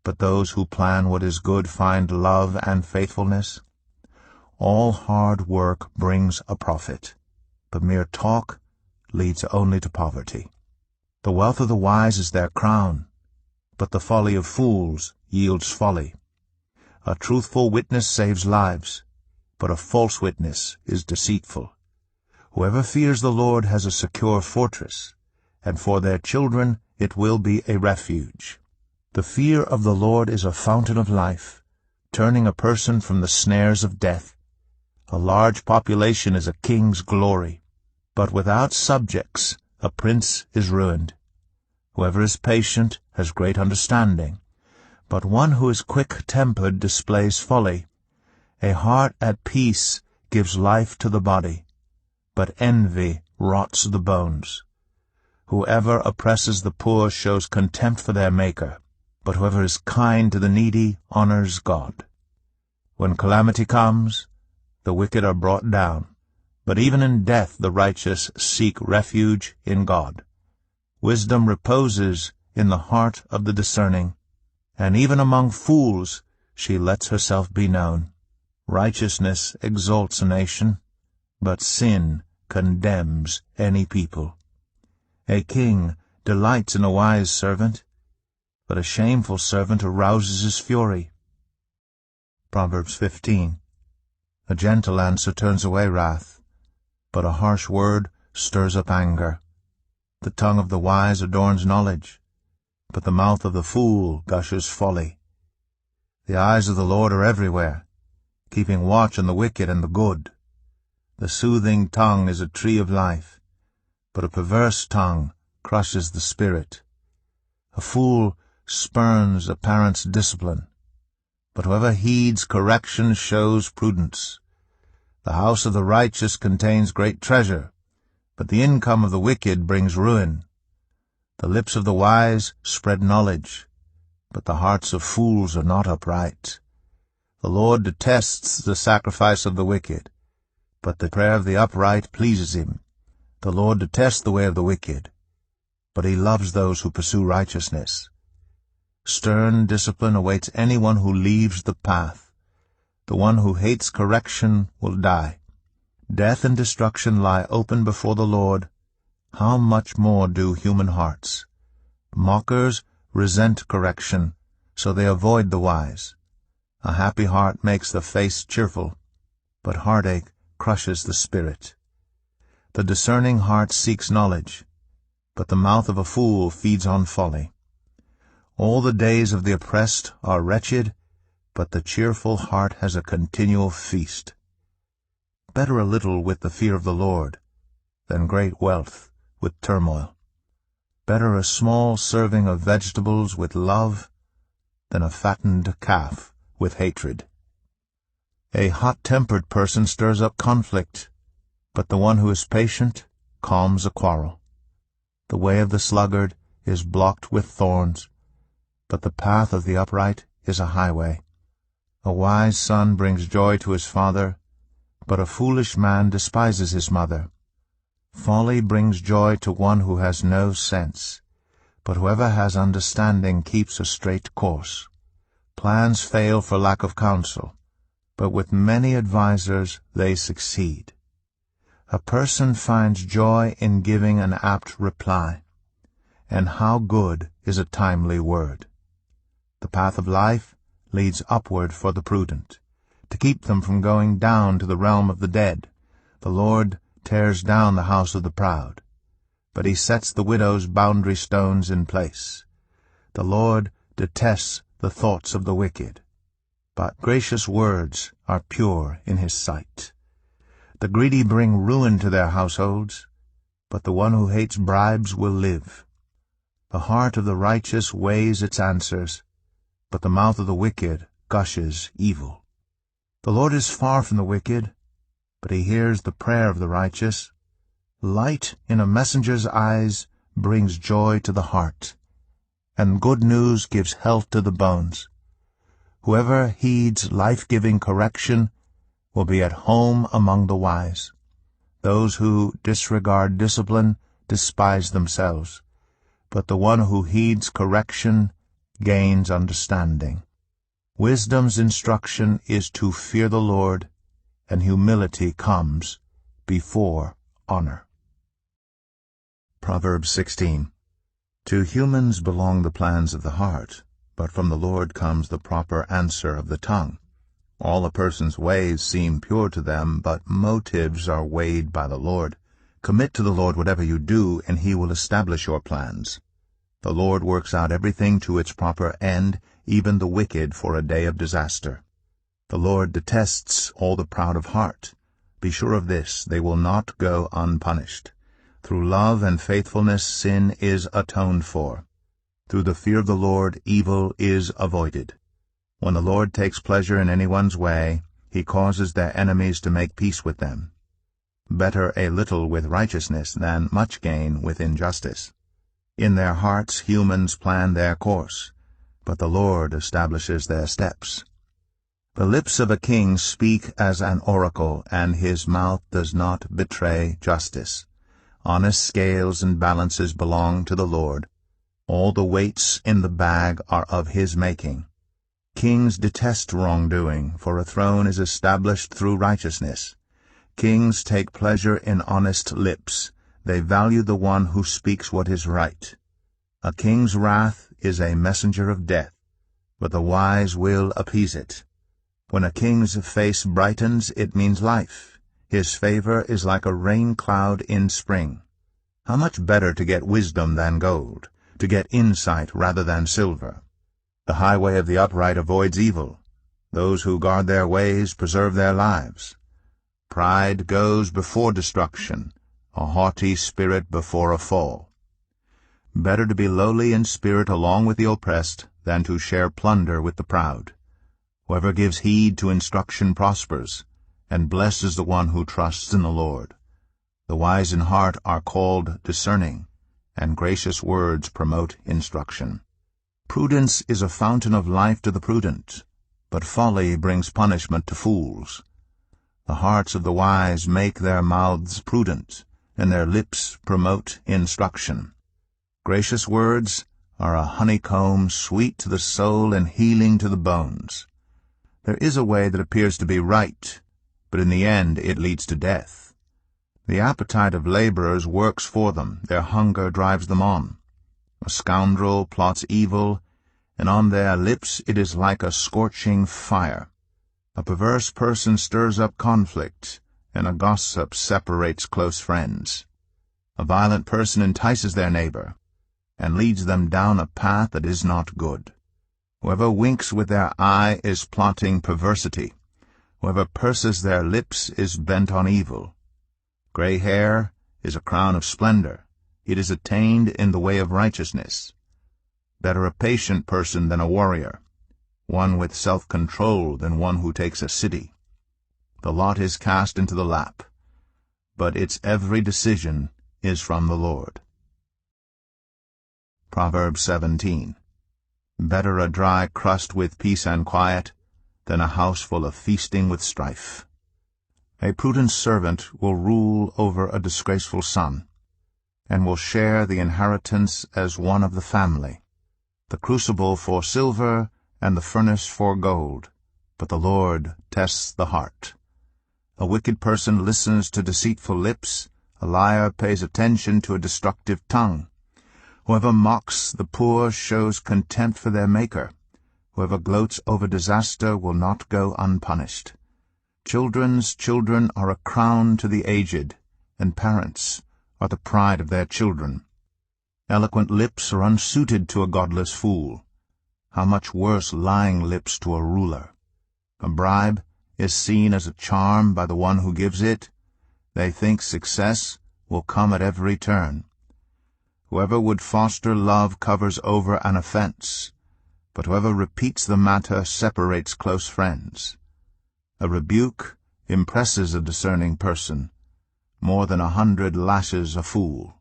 A: but those who plan what is good find love and faithfulness? All hard work brings a profit, but mere talk leads only to poverty. The wealth of the wise is their crown, but the folly of fools yields folly. A truthful witness saves lives, but a false witness is deceitful. Whoever fears the Lord has a secure fortress, and for their children it will be a refuge. The fear of the Lord is a fountain of life, turning a person from the snares of death. A large population is a king's glory, but without subjects a prince is ruined. Whoever is patient has great understanding, but one who is quick-tempered displays folly. A heart at peace gives life to the body, but envy rots the bones. Whoever oppresses the poor shows contempt for their Maker, but whoever is kind to the needy honors God. When calamity comes, the wicked are brought down, but even in death the righteous seek refuge in God. Wisdom reposes in the heart of the discerning, and even among fools she lets herself be known. Righteousness exalts a nation, but sin condemns any people. A king delights in a wise servant, but a shameful servant arouses his fury. Proverbs 15. A gentle answer turns away wrath, but a harsh word stirs up anger. The tongue of the wise adorns knowledge, but the mouth of the fool gushes folly. The eyes of the Lord are everywhere, keeping watch on the wicked and the good. The soothing tongue is a tree of life, but a perverse tongue crushes the spirit. A fool spurns a parent's discipline, but whoever heeds correction shows prudence. The house of the righteous contains great treasure, but the income of the wicked brings ruin. The lips of the wise spread knowledge, but the hearts of fools are not upright. The Lord detests the sacrifice of the wicked, but the prayer of the upright pleases him. The Lord detests the way of the wicked, but he loves those who pursue righteousness. Stern discipline awaits anyone who leaves the path. The one who hates correction will die. Death and destruction lie open before the Lord. How much more do human hearts? Mockers resent correction, so they avoid the wise. A happy heart makes the face cheerful, but heartache crushes the spirit. The discerning heart seeks knowledge, but the mouth of a fool feeds on folly. All the days of the oppressed are wretched, but the cheerful heart has a continual feast. Better a little with the fear of the Lord than great wealth with turmoil. Better a small serving of vegetables with love than a fattened calf with hatred. A hot-tempered person stirs up conflict, but the one who is patient calms a quarrel. The way of the sluggard is blocked with thorns, but the path of the upright is a highway. A wise son brings joy to his father, but a foolish man despises his mother. Folly brings joy to one who has no sense, but whoever has understanding keeps a straight course. Plans fail for lack of counsel, but with many advisers they succeed. A person finds joy in giving an apt reply, and how good is a timely word. The path of life leads upward for the prudent, to keep them from going down to the realm of the dead. The Lord tears down the house of the proud, but he sets the widow's boundary stones in place. The Lord detests the thoughts of the wicked, but gracious words are pure in his sight. The greedy bring ruin to their households, but the one who hates bribes will live. The heart of the righteous weighs its answers, but the mouth of the wicked gushes evil. The Lord is far from the wicked, but he hears the prayer of the righteous. Light in a messenger's eyes brings joy to the heart, and good news gives health to the bones. Whoever heeds life-giving correction will be at home among the wise. Those who disregard discipline despise themselves, but the one who heeds correction gains understanding. Wisdom's instruction is to fear the Lord, and humility comes before honor. Proverbs 16. To humans belong the plans of the heart, but from the Lord comes the proper answer of the tongue. All a person's ways seem pure to them, but motives are weighed by the Lord. Commit to the Lord whatever you do, and he will establish your plans. The Lord works out everything to its proper end, even the wicked for a day of disaster. The Lord detests all the proud of heart. Be sure of this, they will not go unpunished. Through love and faithfulness sin is atoned for. Through the fear of the Lord evil is avoided. When the Lord takes pleasure in anyone's way, he causes their enemies to make peace with them. Better a little with righteousness than much gain with injustice. In their hearts humans plan their course, but the Lord establishes their steps. The lips of a king speak as an oracle, and his mouth does not betray justice. Honest scales and balances belong to the Lord. All the weights in the bag are of his making. Kings detest wrongdoing, for a throne is established through righteousness. Kings take pleasure in honest lips. They value the one who speaks what is right. A king's wrath is a messenger of death, but the wise will appease it. When a king's face brightens, it means life. His favor is like a rain cloud in spring. How much better to get wisdom than gold, to get insight rather than silver. The highway of the upright avoids evil. Those who guard their ways preserve their lives. Pride goes before destruction, a haughty spirit before a fall. Better to be lowly in spirit along with the oppressed than to share plunder with the proud. Whoever gives heed to instruction prospers, and blesses the one who trusts in the Lord. The wise in heart are called discerning, and gracious words promote instruction. Prudence is a fountain of life to the prudent, but folly brings punishment to fools. The hearts of the wise make their mouths prudent, and their lips promote instruction. Gracious words are a honeycomb, sweet to the soul and healing to the bones. There is a way that appears to be right, but in the end it leads to death. The appetite of laborers works for them, their hunger drives them on. A scoundrel plots evil, and on their lips it is like a scorching fire. A perverse person stirs up conflict, and a gossip separates close friends. A violent person entices their neighbor, and leads them down a path that is not good. Whoever winks with their eye is plotting perversity. Whoever purses their lips is bent on evil. Gray hair is a crown of splendor. It is attained in the way of righteousness. Better a patient person than a warrior, one with self-control than one who takes a city. The lot is cast into the lap, but its every decision is from the Lord. Proverbs 17. Better a dry crust with peace and quiet than a house full of feasting with strife. A prudent servant will rule over a disgraceful son, and will share the inheritance as one of the family. The crucible for silver and the furnace for gold, but the Lord tests the heart. A wicked person listens to deceitful lips, a liar pays attention to a destructive tongue. Whoever mocks the poor shows contempt for their Maker. Whoever gloats over disaster will not go unpunished. Children's children are a crown to the aged, and parents are the pride of their children. Eloquent lips are unsuited to a godless fool. How much worse lying lips to a ruler. A bribe is seen as a charm by the one who gives it. They think success will come at every turn. Whoever would foster love covers over an offense, but whoever repeats the matter separates close friends. A rebuke impresses a discerning person. More than 100 lashes a fool.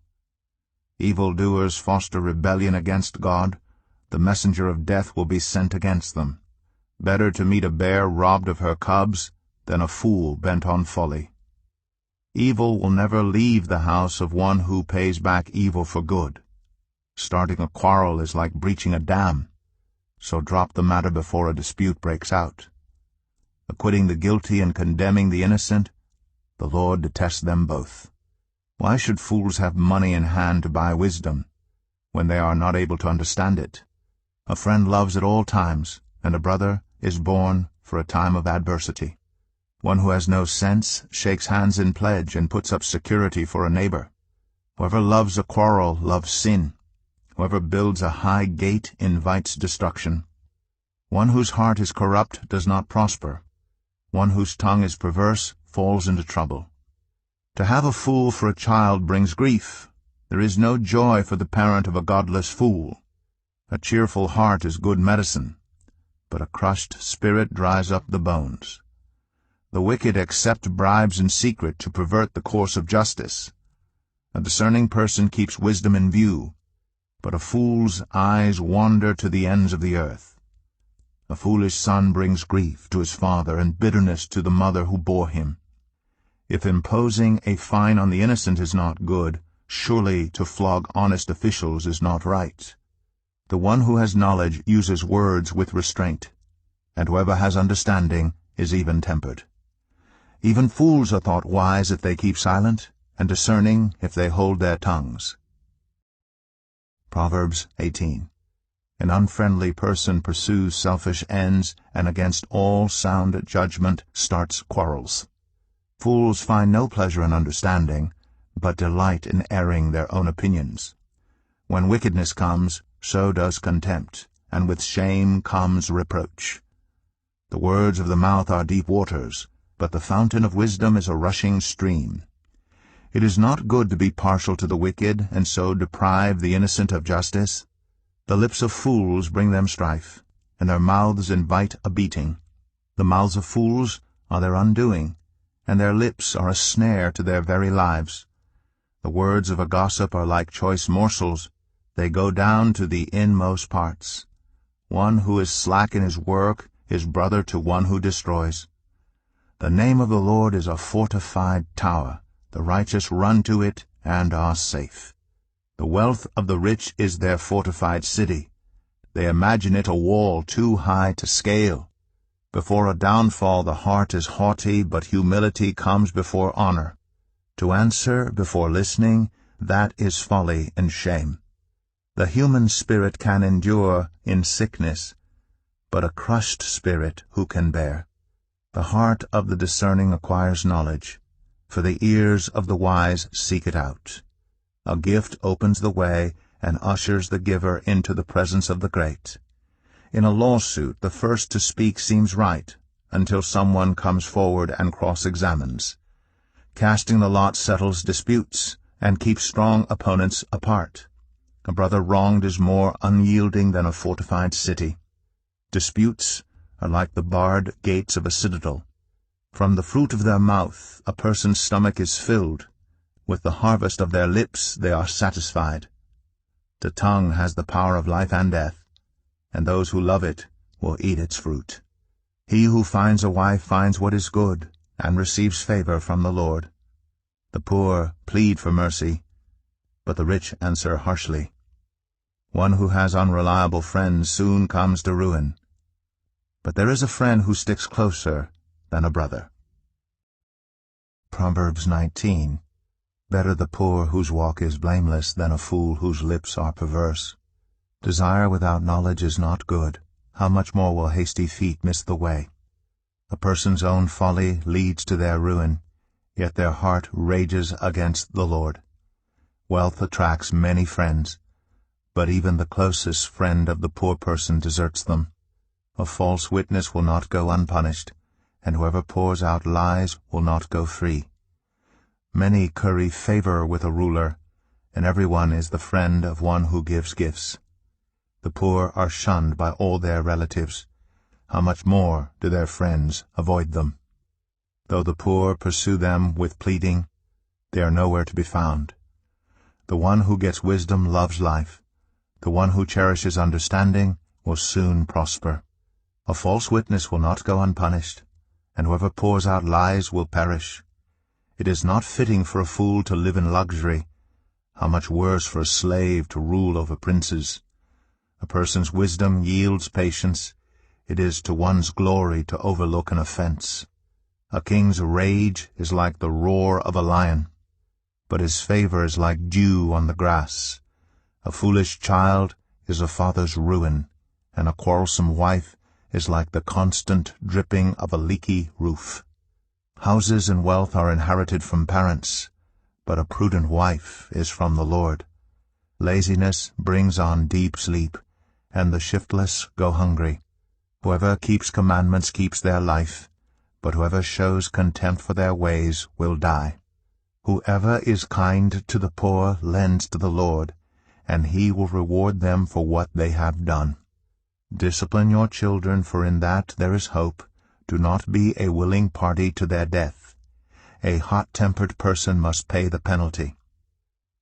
A: Evildoers foster rebellion against God. The messenger of death will be sent against them. Better to meet a bear robbed of her cubs than a fool bent on folly. Evil will never leave the house of one who pays back evil for good. Starting a quarrel is like breaching a dam, so drop the matter before a dispute breaks out. Acquitting the guilty and condemning the innocent, the Lord detests them both. Why should fools have money in hand to buy wisdom, when they are not able to understand it? A friend loves at all times, and a brother is born for a time of adversity. One who has no sense shakes hands in pledge and puts up security for a neighbor. Whoever loves a quarrel loves sin. Whoever builds a high gate invites destruction. One whose heart is corrupt does not prosper. One whose tongue is perverse falls into trouble. To have a fool for a child brings grief. There is no joy for the parent of a godless fool. A cheerful heart is good medicine, but a crushed spirit dries up the bones. The wicked accept bribes in secret to pervert the course of justice. A discerning person keeps wisdom in view, but a fool's eyes wander to the ends of the earth. A foolish son brings grief to his father and bitterness to the mother who bore him. If imposing a fine on the innocent is not good, surely to flog honest officials is not right. The one who has knowledge uses words with restraint, and whoever has understanding is even-tempered. Even fools are thought wise if they keep silent, and discerning if they hold their tongues. Proverbs 18. An unfriendly person pursues selfish ends, and against all sound judgment starts quarrels. Fools find no pleasure in understanding, but delight in airing their own opinions. When wickedness comes, so does contempt, and with shame comes reproach. The words of the mouth are deep waters, but the fountain of wisdom is a rushing stream. It is not good to be partial to the wicked, and so deprive the innocent of justice. The lips of fools bring them strife, and their mouths invite a beating. The mouths of fools are their undoing, and their lips are a snare to their very lives. The words of a gossip are like choice morsels. They go down to the inmost parts. One who is slack in his work is brother to one who destroys. The name of the Lord is a fortified tower. The righteous run to it and are safe. The wealth of the rich is their fortified city. They imagine it a wall too high to scale. Before a downfall the heart is haughty, but humility comes before honor. To answer before listening, that is folly and shame. The human spirit can endure in sickness, but a crushed spirit who can bear? The heart of the discerning acquires knowledge, for the ears of the wise seek it out. A gift opens the way and ushers the giver into the presence of the great. In a lawsuit, the first to speak seems right, until someone comes forward and cross-examines. Casting the lot settles disputes, and keeps strong opponents apart. A brother wronged is more unyielding than a fortified city. Disputes are like the barred gates of a citadel. From the fruit of their mouth a person's stomach is filled. With the harvest of their lips they are satisfied. The tongue has the power of life and death, and those who love it will eat its fruit. He who finds a wife finds what is good, and receives favor from the Lord. The poor plead for mercy, but the rich answer harshly. One who has unreliable friends soon comes to ruin, but there is a friend who sticks closer than a brother. Proverbs 19. Better the poor whose walk is blameless than a fool whose lips are perverse. Desire without knowledge is not good. How much more will hasty feet miss the way? A person's own folly leads to their ruin, yet their heart rages against the Lord. Wealth attracts many friends, but even the closest friend of the poor person deserts them. A false witness will not go unpunished, and whoever pours out lies will not go free. Many curry favor with a ruler, and everyone is the friend of one who gives gifts. The poor are shunned by all their relatives. How much more do their friends avoid them? Though the poor pursue them with pleading, they are nowhere to be found. The one who gets wisdom loves life. The one who cherishes understanding will soon prosper. A false witness will not go unpunished, and whoever pours out lies will perish. It is not fitting for a fool to live in luxury. How much worse for a slave to rule over princes. A person's wisdom yields patience. It is to one's glory to overlook an offense. A king's rage is like the roar of a lion, but his favor is like dew on the grass. A foolish child is a father's ruin, and a quarrelsome wife is like the constant dripping of a leaky roof. Houses and wealth are inherited from parents, but a prudent wife is from the Lord. Laziness brings on deep sleep, and the shiftless go hungry. Whoever keeps commandments keeps their life, but whoever shows contempt for their ways will die. Whoever is kind to the poor lends to the Lord, and he will reward them for what they have done. Discipline your children, for in that there is hope. Do not be a willing party to their death. A hot-tempered person must pay the penalty.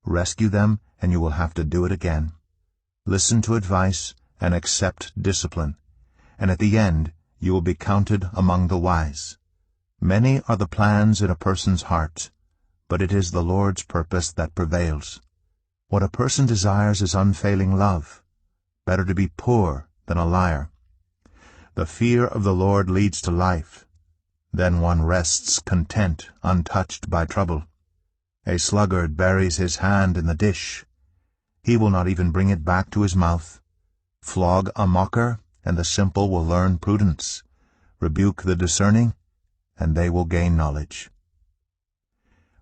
A: Rescue them, and you will have to do it again. Listen to advice and accept discipline, and at the end you will be counted among the wise. Many are the plans in a person's heart, but it is the Lord's purpose that prevails. What a person desires is unfailing love. Better to be poor than a liar. The fear of the Lord leads to life. Then one rests content, untouched by trouble. A sluggard buries his hand in the dish. He will not even bring it back to his mouth. Flog a mocker, and the simple will learn prudence. Rebuke the discerning, and they will gain knowledge.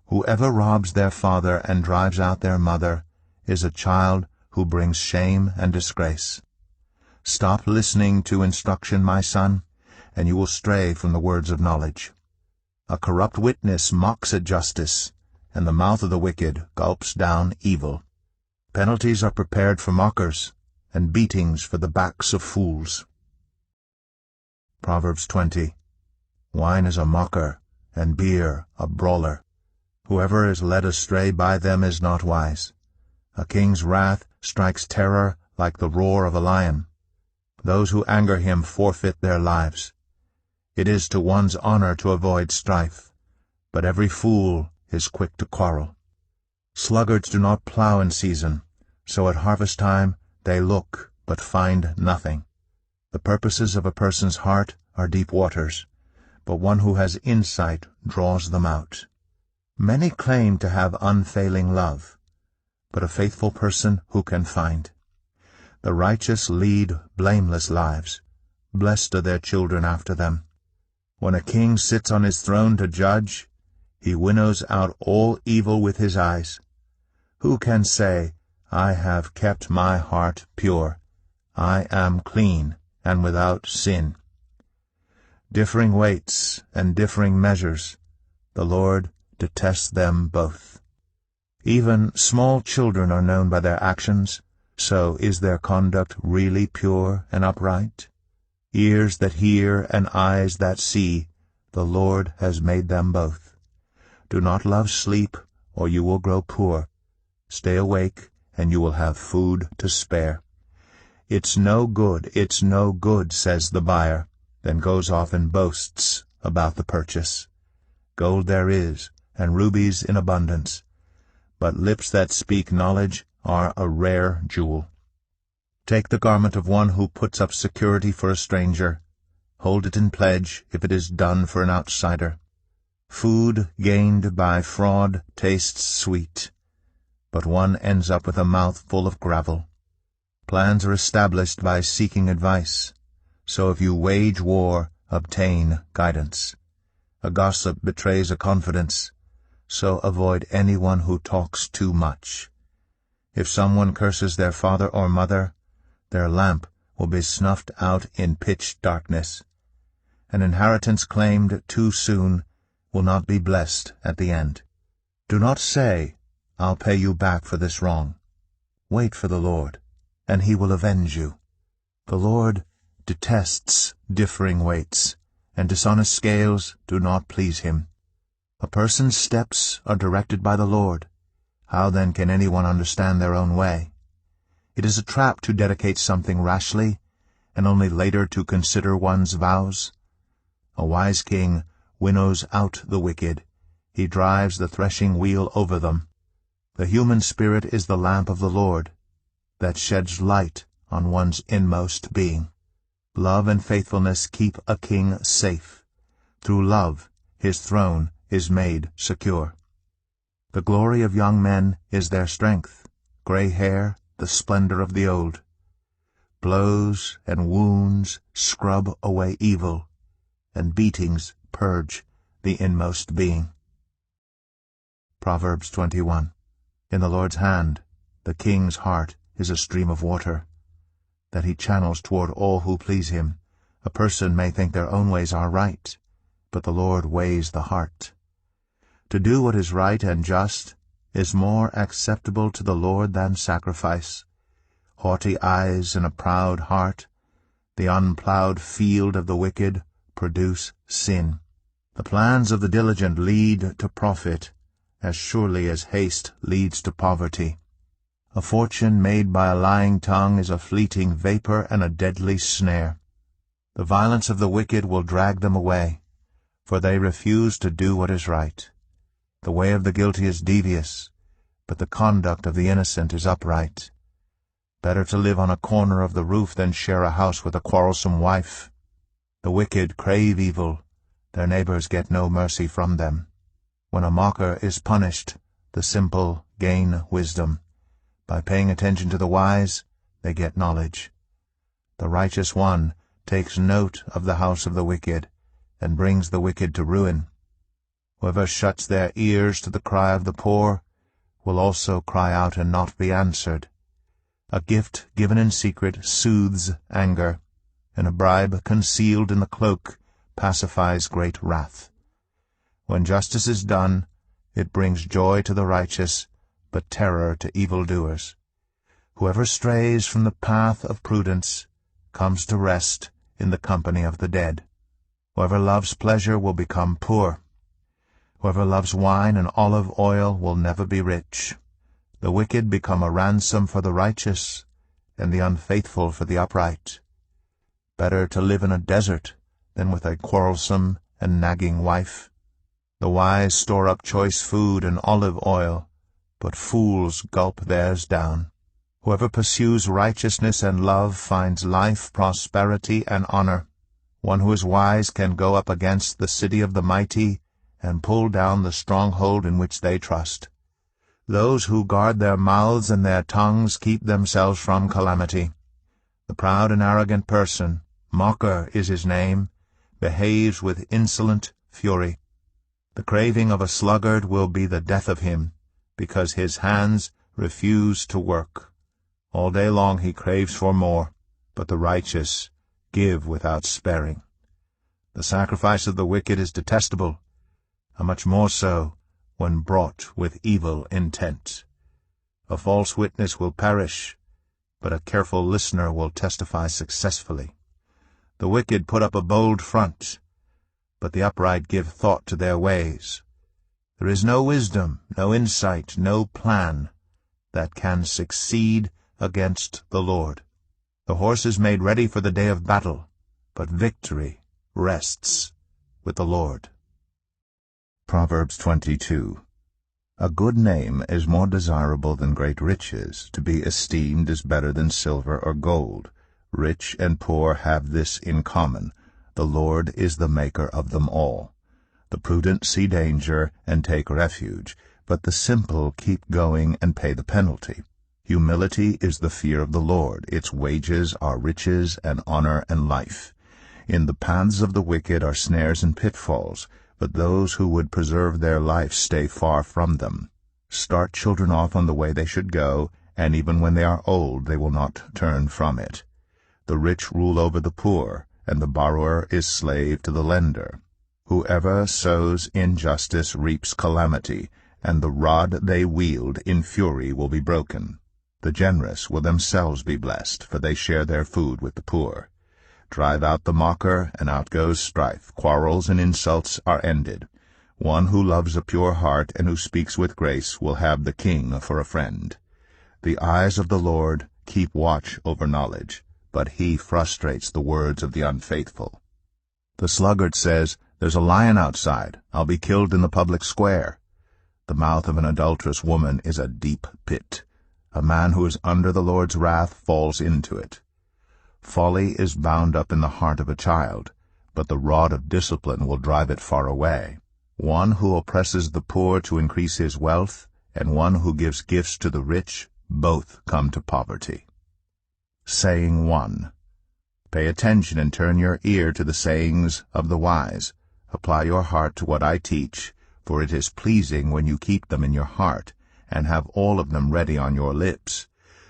A: Whoever robs their father and drives out their mother is a child who brings shame and disgrace. Stop listening to instruction, my son, and you will stray from the words of knowledge. A corrupt witness mocks at justice, and the mouth of the wicked gulps down evil. Penalties are prepared for mockers, and beatings for the backs of fools. Proverbs 20. Wine is a mocker, and beer a brawler. Whoever is led astray by them is not wise. A king's wrath strikes terror like the roar of a lion. Those who anger him forfeit their lives. It is to one's honor to avoid strife, but every fool is quick to quarrel. Sluggards do not plow in season, so at harvest time they look but find nothing. The purposes of a person's heart are deep waters, but one who has insight draws them out. Many claim to have unfailing love, but a faithful person who can find? The righteous lead blameless lives. Blessed are their children after them. When a king sits on his throne to judge, he winnows out all evil with his eyes. Who can say, I have kept my heart pure, I am clean and without sin? Differing weights and differing measures, the Lord detests them both. Even small children are known by their actions, so is their conduct really pure and upright? Ears that hear and eyes that see, the Lord has made them both. Do not love sleep, or you will grow poor. Stay awake, and you will have food to spare. It's no good, says the buyer, then goes off and boasts about the purchase. Gold there is, and rubies in abundance, but lips that speak knowledge are a rare jewel. Take the garment of one who puts up security for a stranger. Hold it in pledge if it is done for an outsider. Food gained by fraud tastes sweet, but one ends up with a mouth full of gravel. Plans are established by seeking advice, so if you wage war, obtain guidance. A gossip betrays a confidence, so avoid anyone who talks too much. If someone curses their father or mother, their lamp will be snuffed out in pitch darkness. An inheritance claimed too soon will not be blessed at the end. Do not say, I'll pay you back for this wrong. Wait for the Lord, and he will avenge you. The Lord detests differing weights, and dishonest scales do not please him. A person's steps are directed by the Lord. How then can anyone understand their own way? It is a trap to dedicate something rashly, and only later to consider one's vows. A wise king winnows out the wicked. He drives the threshing wheel over them. The human spirit is the lamp of the Lord, that sheds light on one's inmost being. Love and faithfulness keep a king safe. Through love, his throne is made secure. The glory of young men is their strength, gray hair, the splendor of the old. Blows and wounds scrub away evil, and beatings purge the inmost being. Proverbs 21. In the Lord's hand The king's heart is a stream of water, that he channels toward all who please him. A person may think their own ways are right, but the Lord weighs the heart. To do what is right and just is more acceptable to the Lord than sacrifice. Haughty eyes and a proud heart, the unplowed field of the wicked, produce sin. The plans of the diligent lead to profit, as surely as haste leads to poverty. A fortune made by a lying tongue is a fleeting vapor and a deadly snare. The violence of the wicked will drag them away, for they refuse to do what is right. The way of the guilty is devious, but the conduct of the innocent is upright. Better to live on a corner of the roof than share a house with a quarrelsome wife. The wicked crave evil, their neighbors get no mercy from them. When a mocker is punished, the simple gain wisdom. By paying attention to the wise, they get knowledge. The righteous one takes note of the house of the wicked, and brings the wicked to ruin. Whoever shuts their ears to the cry of the poor will also cry out and not be answered. A gift given in secret soothes anger, and a bribe concealed in the cloak pacifies great wrath. When justice is done, it brings joy to the righteous, but terror to evildoers. Whoever strays from the path of prudence comes to rest in the company of the dead. Whoever loves pleasure will become poor. Whoever loves wine and olive oil will never be rich. The wicked become a ransom for the righteous, and the unfaithful for the upright. Better to live in a desert than with a quarrelsome and nagging wife. The wise store up choice food and olive oil, but fools gulp theirs down. Whoever pursues righteousness and love finds life, prosperity, and honor. One who is wise can go up against the city of the mighty and pull down the stronghold in which they trust. Those who guard their mouths and their tongues keep themselves from calamity. The proud and arrogant person, mocker is his name, behaves with insolent fury. The craving of a sluggard will be the death of him, because his hands refuse to work. All day long he craves for more, but the righteous give without sparing. The sacrifice of the wicked is detestable, how much more so when brought with evil intent. A false witness will perish, but a careful listener will testify successfully. The wicked put up a bold front, but the upright give thought to their ways. There is no wisdom, no insight, no plan that can succeed against the Lord. The horse is made ready for the day of battle, but victory rests with the Lord. Proverbs 22. A good name is more desirable than great riches. To be esteemed is better than silver or gold. Rich and poor have this in common: the Lord is the maker of them all. The prudent see danger and take refuge, but the simple keep going and pay the penalty. Humility is the fear of the Lord. Its wages are riches and honor and life. In the paths of the wicked are snares and pitfalls, but those who would preserve their life stay far from them. Start children off on the way they should go, and even when they are old they will not turn from it. The rich rule over the poor, and the borrower is slave to the lender. Whoever sows injustice reaps calamity, and the rod they wield in fury will be broken. The generous will themselves be blessed, for they share their food with the poor. Drive out the mocker, and out goes strife. Quarrels and insults are ended. One who loves a pure heart and who speaks with grace will have the king for a friend. The eyes of the Lord keep watch over knowledge, but he frustrates the words of the unfaithful. The sluggard says, "There's a lion outside. I'll be killed in the public square." The mouth of an adulterous woman is a deep pit. A man who is under the Lord's wrath falls into it. Folly is bound up in the heart of a child, but the rod of discipline will drive it far away. One who oppresses the poor to increase his wealth, and one who gives gifts to the rich, both come to poverty. Saying 1. Pay attention and turn your ear to the sayings of the wise. Apply your heart to what I teach, for it is pleasing when you keep them in your heart, and have all of them ready on your lips,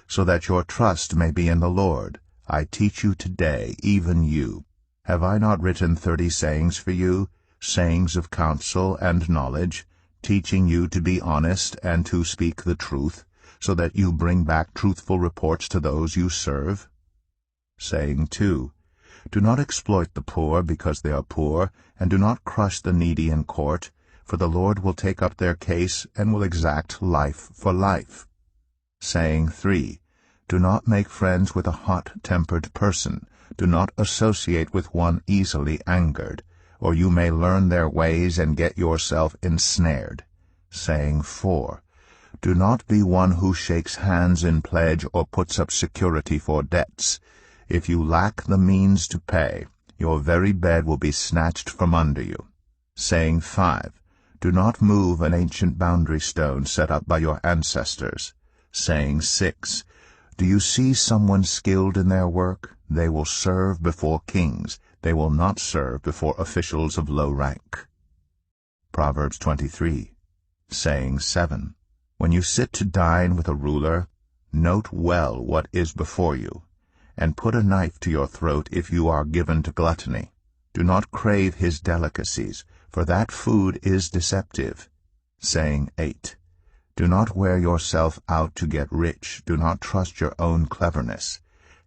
A: so that your trust may be in the Lord. I teach you today, even you. Have I not written 30 sayings for you, sayings of counsel and knowledge, teaching you to be honest and to speak the truth, so that you bring back truthful reports to those you serve? Saying 2, do not exploit the poor because they are poor, and do not crush the needy in court, for the Lord will take up their case and will exact life for life. Saying 3, do not make friends with a hot-tempered person. Do not associate with one easily angered, or you may learn their ways and get yourself ensnared. Saying 4, do not be one who shakes hands in pledge or puts up security for debts. If you lack the means to pay, your very bed will be snatched from under you. Saying 5, do not move an ancient boundary stone set up by your ancestors. Saying 6, do you see someone skilled in their work? They will serve before kings. They will not serve before officials of low rank. Proverbs 23. Saying 7, when you sit to dine with a ruler, note well what is before you, and put a knife to your throat if you are given to gluttony. Do not crave his delicacies, for that food is deceptive. Saying 8, do not wear yourself out to get rich. Do not trust your own cleverness.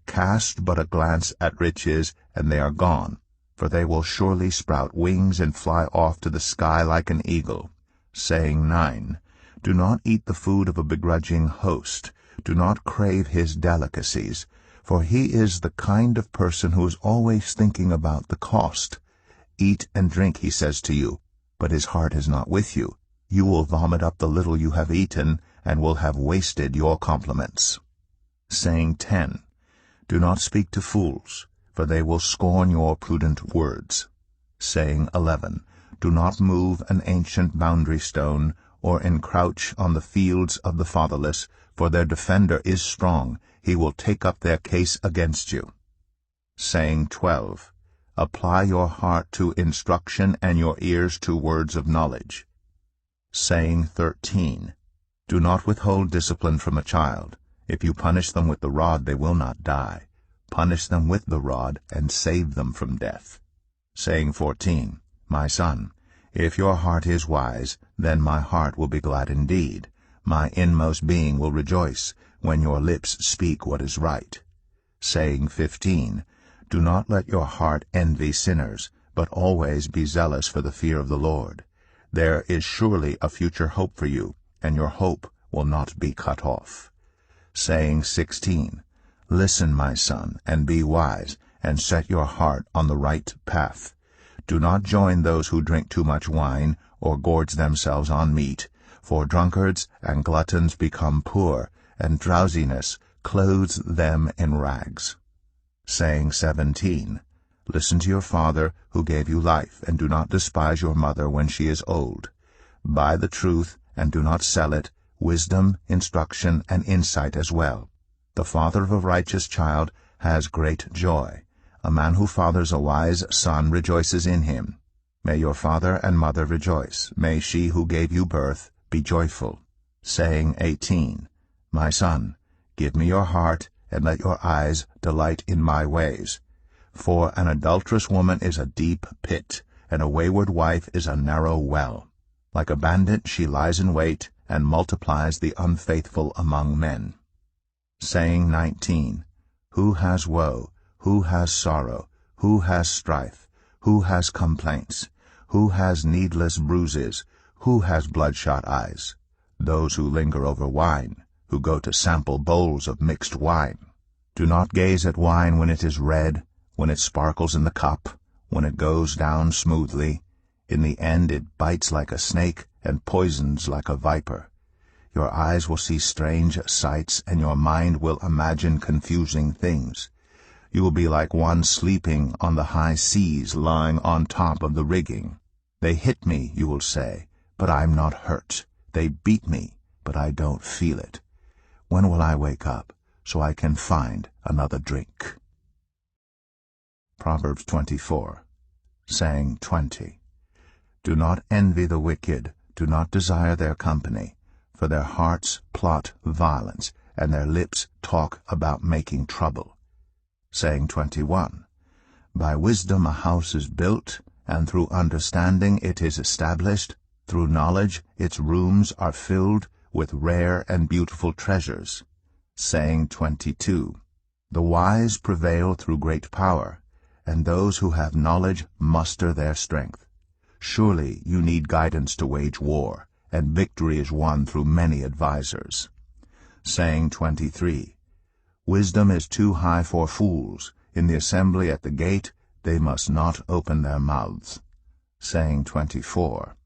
A: Cast but a glance at riches, and they are gone, for they will surely sprout wings and fly off to the sky like an eagle. Saying 9, do not eat the food of a begrudging host. Do not crave his delicacies, for he is the kind of person who is always thinking about the cost. Eat and drink, he says to you, but his heart is not with you. You will vomit up the little you have eaten, and will have wasted your compliments. Saying 10, do not speak to fools, for they will scorn your prudent words. Saying 11, do not move an ancient boundary stone, or encroach on the fields of the fatherless, for their defender is strong. He will take up their case against you. Saying 12, apply your heart to instruction and your ears to words of knowledge. Saying 13, do not withhold discipline from a child. If you punish them with the rod, they will not die. Punish them with the rod and save them from death. Saying 14, my son, if your heart is wise, then my heart will be glad indeed. My inmost being will rejoice when your lips speak what is right. Saying 15, do not let your heart envy sinners, but always be zealous for the fear of the Lord. There is surely a future hope for you, and your hope will not be cut off. Saying 16, listen, my son, and be wise, and set your heart on the right path. Do not join those who drink too much wine, or gorge themselves on meat, for drunkards and gluttons become poor, and drowsiness clothes them in rags. Saying 17, listen to your father who gave you life, and do not despise your mother when she is old. Buy the truth, and do not sell it, wisdom, instruction, and insight as well. The father of a righteous child has great joy. A man who fathers a wise son rejoices in him. May your father and mother rejoice. May she who gave you birth be joyful. Saying 18, my son, give me your heart, and let your eyes delight in my ways. For an adulterous woman is a deep pit, and a wayward wife is a narrow well. Like a bandit she lies in wait, and multiplies the unfaithful among men. Saying 19, who has woe? Who has sorrow? Who has strife? Who has complaints? Who has needless bruises? Who has bloodshot eyes? Those who linger over wine, who go to sample bowls of mixed wine. Do not gaze at wine when it is red, when it sparkles in the cup, when it goes down smoothly. In the end it bites like a snake and poisons like a viper. Your eyes will see strange sights, and your mind will imagine confusing things. You will be like one sleeping on the high seas, lying on top of the rigging. They hit me, you will say, but I'm not hurt. They beat me, but I don't feel it. When will I wake up, so I can find another drink? Proverbs 24, saying 20, do not envy the wicked, do not desire their company, for their hearts plot violence, and their lips talk about making trouble. Saying 21, By wisdom a house is built, and through understanding it is established. Through knowledge its rooms are filled with rare and beautiful treasures. Saying 22, The wise prevail through great power, and those who have knowledge muster their strength. Surely you need guidance to wage war, and victory is won through many advisers. Saying 23, Wisdom is too high for fools. In the assembly at the gate they must not open their mouths. Saying 24,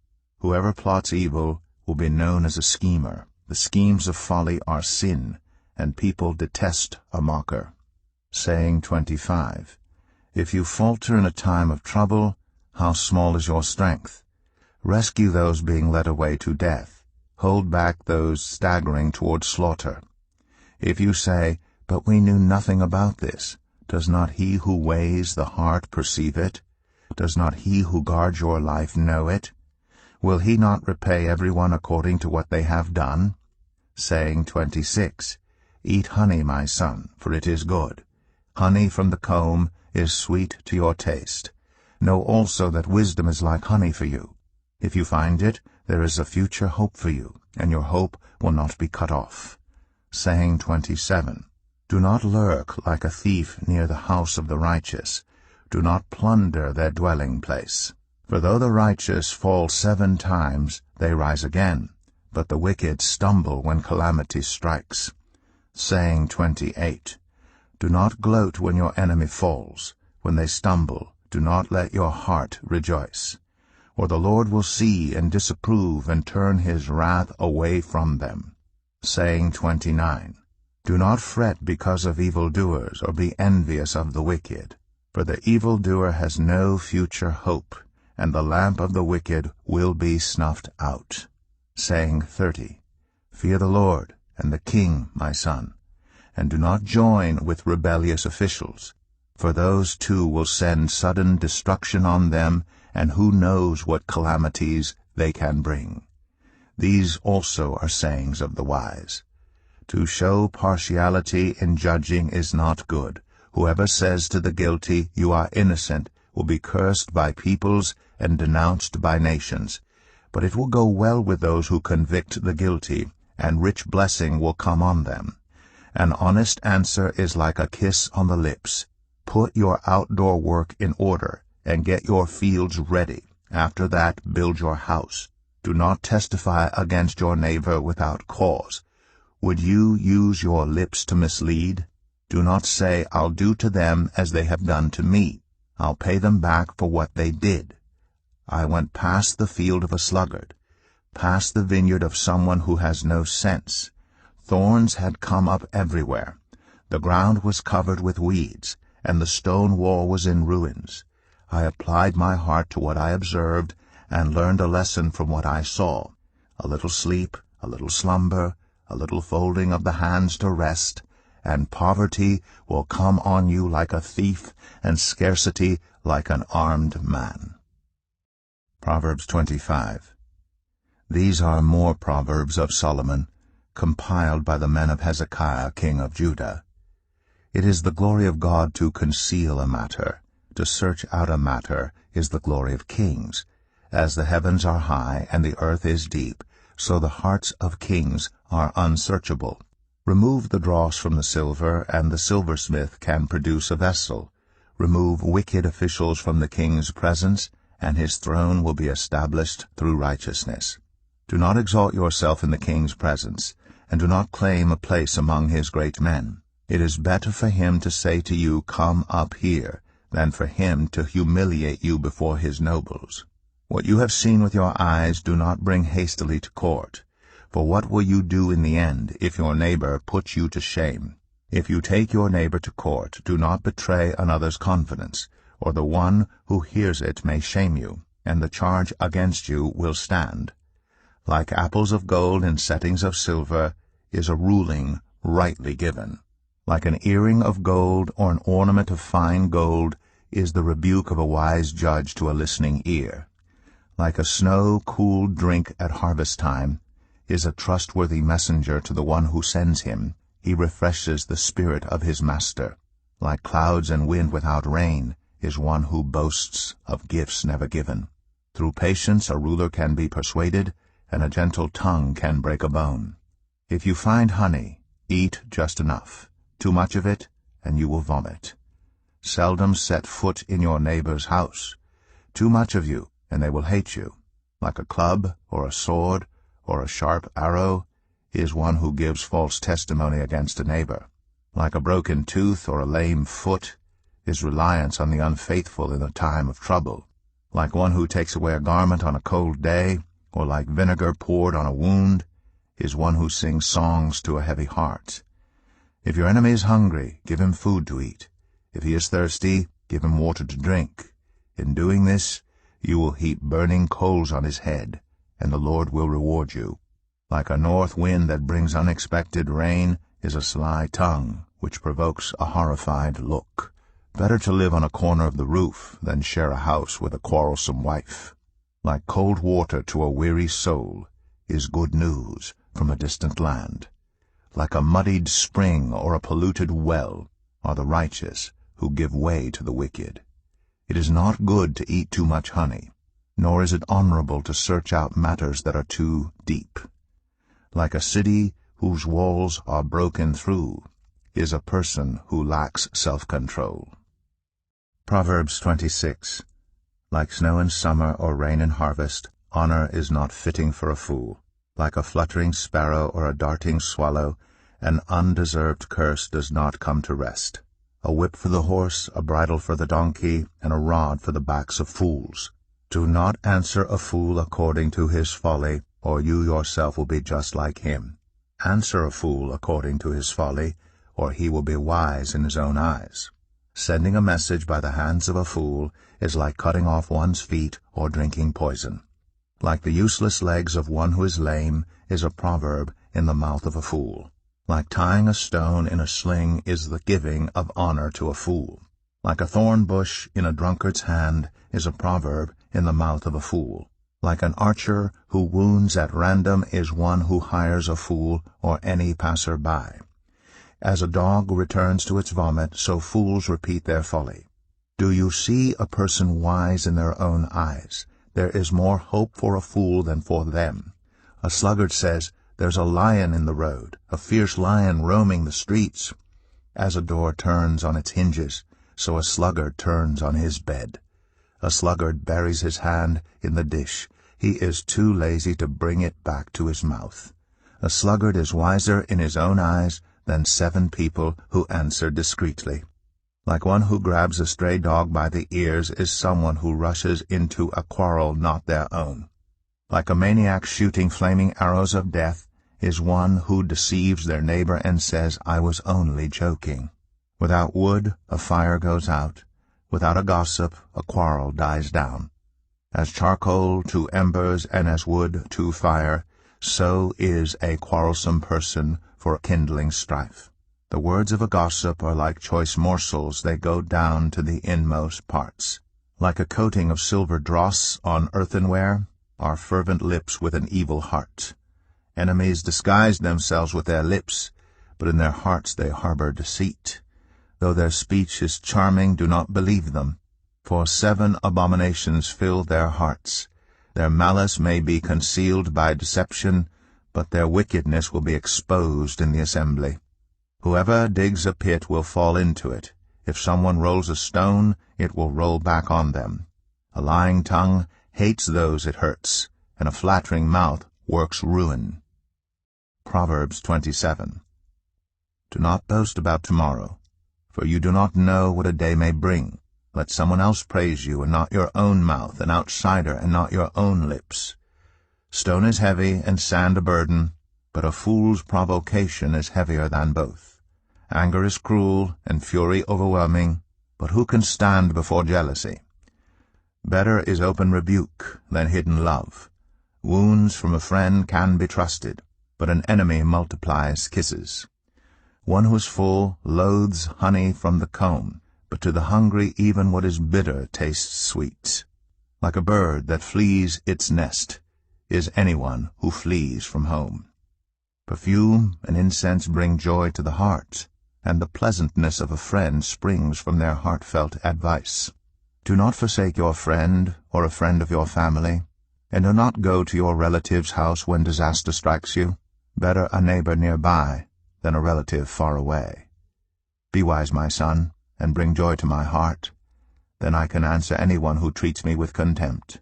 A: Whoever plots evil will be known as a schemer. The schemes of folly are sin, and people detest a mocker. Saying 25, If you falter in a time of trouble, how small is your strength? Rescue those being led away to death. Hold back those staggering toward slaughter. If you say, But we knew nothing about this, does not he who weighs the heart perceive it? Does not he who guards your life know it? Will he not repay everyone according to what they have done? Saying 26, Eat honey, my son, for it is good. Honey from the comb is sweet to your taste. Know also that wisdom is like honey for you. If you find it, there is a future hope for you, and your hope will not be cut off. Saying 27, Do not lurk like a thief near the house of the righteous. Do not plunder their dwelling place. For though the righteous fall 7 times, they rise again, but the wicked stumble when calamity strikes. Saying 28, Do not gloat when your enemy falls. When they stumble, do not let your heart rejoice. Or the Lord will see and disapprove and turn his wrath away from them. Saying 29, Do not fret because of evildoers, or be envious of the wicked. For the evildoer has no future hope, and the lamp of the wicked will be snuffed out. Saying 30, Fear the Lord and the king, my son, and do not join with rebellious officials, for those too will send sudden destruction on them, and who knows what calamities they can bring. These also are sayings of the wise. To show partiality in judging is not good. Whoever says to the guilty, You are innocent, will be cursed by peoples and denounced by nations. But it will go well with those who convict the guilty, and rich blessing will come on them. An honest answer is like a kiss on the lips. Put your outdoor work in order, and get your fields ready. After that, build your house. Do not testify against your neighbor without cause. Would you use your lips to mislead? Do not say, I'll do to them as they have done to me. I'll pay them back for what they did. I went past the field of a sluggard, past the vineyard of someone who has no sense. Thorns had come up everywhere. The ground was covered with weeds, and the stone wall was in ruins. I applied my heart to what I observed, and learned a lesson from what I saw. A little sleep, a little slumber, a little folding of the hands to rest, and poverty will come on you like a thief, and scarcity like an armed man. Proverbs 25. These are more Proverbs of Solomon, compiled by the men of Hezekiah, king of Judah. It is the glory of God to conceal a matter. To search out a matter is the glory of kings. As the heavens are high and the earth is deep, so the hearts of kings are unsearchable. Remove the dross from the silver, and the silversmith can produce a vessel. Remove wicked officials from the king's presence, and his throne will be established through righteousness. Do not exalt yourself in the king's presence, and do not claim a place among his great men. It is better for him to say to you, Come up here, than for him to humiliate you before his nobles. What you have seen with your eyes do not bring hastily to court. For what will you do in the end if your neighbor puts you to shame? If you take your neighbor to court, do not betray another's confidence, or the one who hears it may shame you, and the charge against you will stand. Like apples of gold in settings of silver is a ruling rightly given. Like an earring of gold or an ornament of fine gold is the rebuke of a wise judge to a listening ear. Like a snow-cooled drink at harvest time is a trustworthy messenger to the one who sends him. He refreshes the spirit of his master. Like clouds and wind without rain is one who boasts of gifts never given. Through patience a ruler can be persuaded, and a gentle tongue can break a bone. If you find honey, eat just enough. Too much of it, and you will vomit. Seldom set foot in your neighbor's house. Too much of you, and they will hate you. Like a club or a sword or a sharp arrow is one who gives false testimony against a neighbor. Like a broken tooth or a lame foot is reliance on the unfaithful in a time of trouble. Like one who takes away a garment on a cold day, or like vinegar poured on a wound, is one who sings songs to a heavy heart. If your enemy is hungry, give him food to eat. If he is thirsty, give him water to drink. In doing this, you will heap burning coals on his head, and the Lord will reward you. Like a north wind that brings unexpected rain is a sly tongue, which provokes a horrified look. Better to live on a corner of the roof than share a house with a quarrelsome wife. Like cold water to a weary soul is good news from a distant land. Like a muddied spring or a polluted well are the righteous who give way to the wicked. It is not good to eat too much honey, nor is it honorable to search out matters that are too deep. Like a city whose walls are broken through is a person who lacks self-control. Proverbs 26. Like snow in summer or rain in harvest, honor is not fitting for a fool. Like a fluttering sparrow or a darting swallow, an undeserved curse does not come to rest. A whip for the horse, a bridle for the donkey, and a rod for the backs of fools. Do not answer a fool according to his folly, or you yourself will be just like him. Answer a fool according to his folly, or he will be wise in his own eyes. Sending a message by the hands of a fool is like cutting off one's feet or drinking poison. Like the useless legs of one who is lame is a proverb in the mouth of a fool. Like tying a stone in a sling is the giving of honor to a fool. Like a thorn bush in a drunkard's hand is a proverb in the mouth of a fool. Like an archer who wounds at random is one who hires a fool or any passer-by. As a dog returns to its vomit, so fools repeat their folly. Do you see a person wise in their own eyes? There is more hope for a fool than for them. A sluggard says, "There's a lion in the road, a fierce lion roaming the streets." As a door turns on its hinges, so a sluggard turns on his bed. A sluggard buries his hand in the dish. He is too lazy to bring it back to his mouth. A sluggard is wiser in his own eyes than 7 people who answer discreetly. Like one who grabs a stray dog by the ears is someone who rushes into a quarrel not their own. Like a maniac shooting flaming arrows of death is one who deceives their neighbor and says, "I was only joking." Without wood, a fire goes out. Without a gossip, a quarrel dies down. As charcoal to embers and as wood to fire, so is a quarrelsome person for kindling strife. The words of a gossip are like choice morsels, they go down to the inmost parts. Like a coating of silver dross on earthenware are fervent lips with an evil heart. Enemies disguise themselves with their lips, but in their hearts they harbor deceit. Though their speech is charming, do not believe them, for 7 abominations fill their hearts. Their malice may be concealed by deception, but their wickedness will be exposed in the assembly. Whoever digs a pit will fall into it. If someone rolls a stone, it will roll back on them. A lying tongue hates those it hurts, and a flattering mouth works ruin. Proverbs 27. Do not boast about tomorrow, for you do not know what a day may bring. Let someone else praise you, and not your own mouth, an outsider, and not your own lips. Stone is heavy, and sand a burden, but a fool's provocation is heavier than both. Anger is cruel, and fury overwhelming, but who can stand before jealousy? Better is open rebuke than hidden love. Wounds from a friend can be trusted, but an enemy multiplies kisses. One who is full loathes honey from the comb, but to the hungry even what is bitter tastes sweet. Like a bird that flees its nest, is anyone who flees from home. Perfume and incense bring joy to the heart, and the pleasantness of a friend springs from their heartfelt advice. Do not forsake your friend or a friend of your family, and do not go to your relative's house when disaster strikes you. Better a neighbor nearby than a relative far away. Be wise, my son, and bring joy to my heart. Then I can answer anyone who treats me with contempt.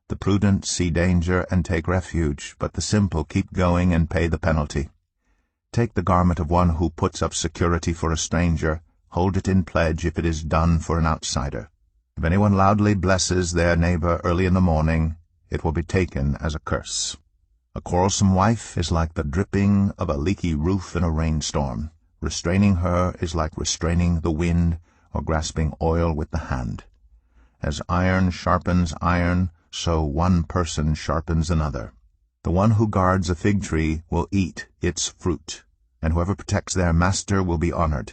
A: The prudent see danger and take refuge, but the simple keep going and pay the penalty. Take the garment of one who puts up security for a stranger. Hold it in pledge if it is done for an outsider. If anyone loudly blesses their neighbor early in the morning, it will be taken as a curse. A quarrelsome wife is like the dripping of a leaky roof in a rainstorm. Restraining her is like restraining the wind or grasping oil with the hand. As iron sharpens iron, so one person sharpens another. The one who guards a fig tree will eat its fruit, and whoever protects their master will be honored.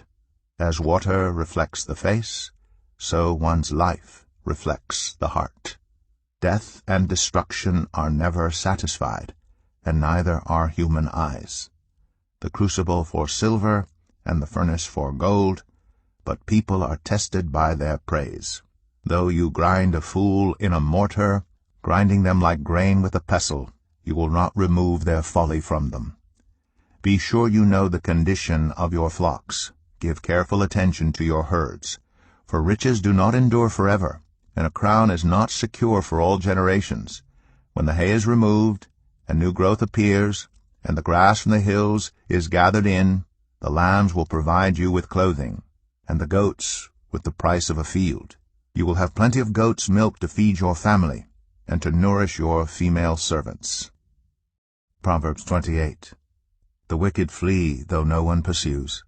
A: As water reflects the face, so one's life reflects the heart. Death and destruction are never satisfied, and neither are human eyes. The crucible for silver and the furnace for gold, but people are tested by their praise. Though you grind a fool in a mortar, grinding them like grain with a pestle, you will not remove their folly from them. Be sure you know the condition of your flocks. Give careful attention to your herds. For riches do not endure forever, and a crown is not secure for all generations. When the hay is removed, and new growth appears, and the grass from the hills is gathered in, the lambs will provide you with clothing, and the goats with the price of a field. You will have plenty of goats' milk to feed your family, and to nourish your female servants. Proverbs 28. The wicked flee, though no one pursues,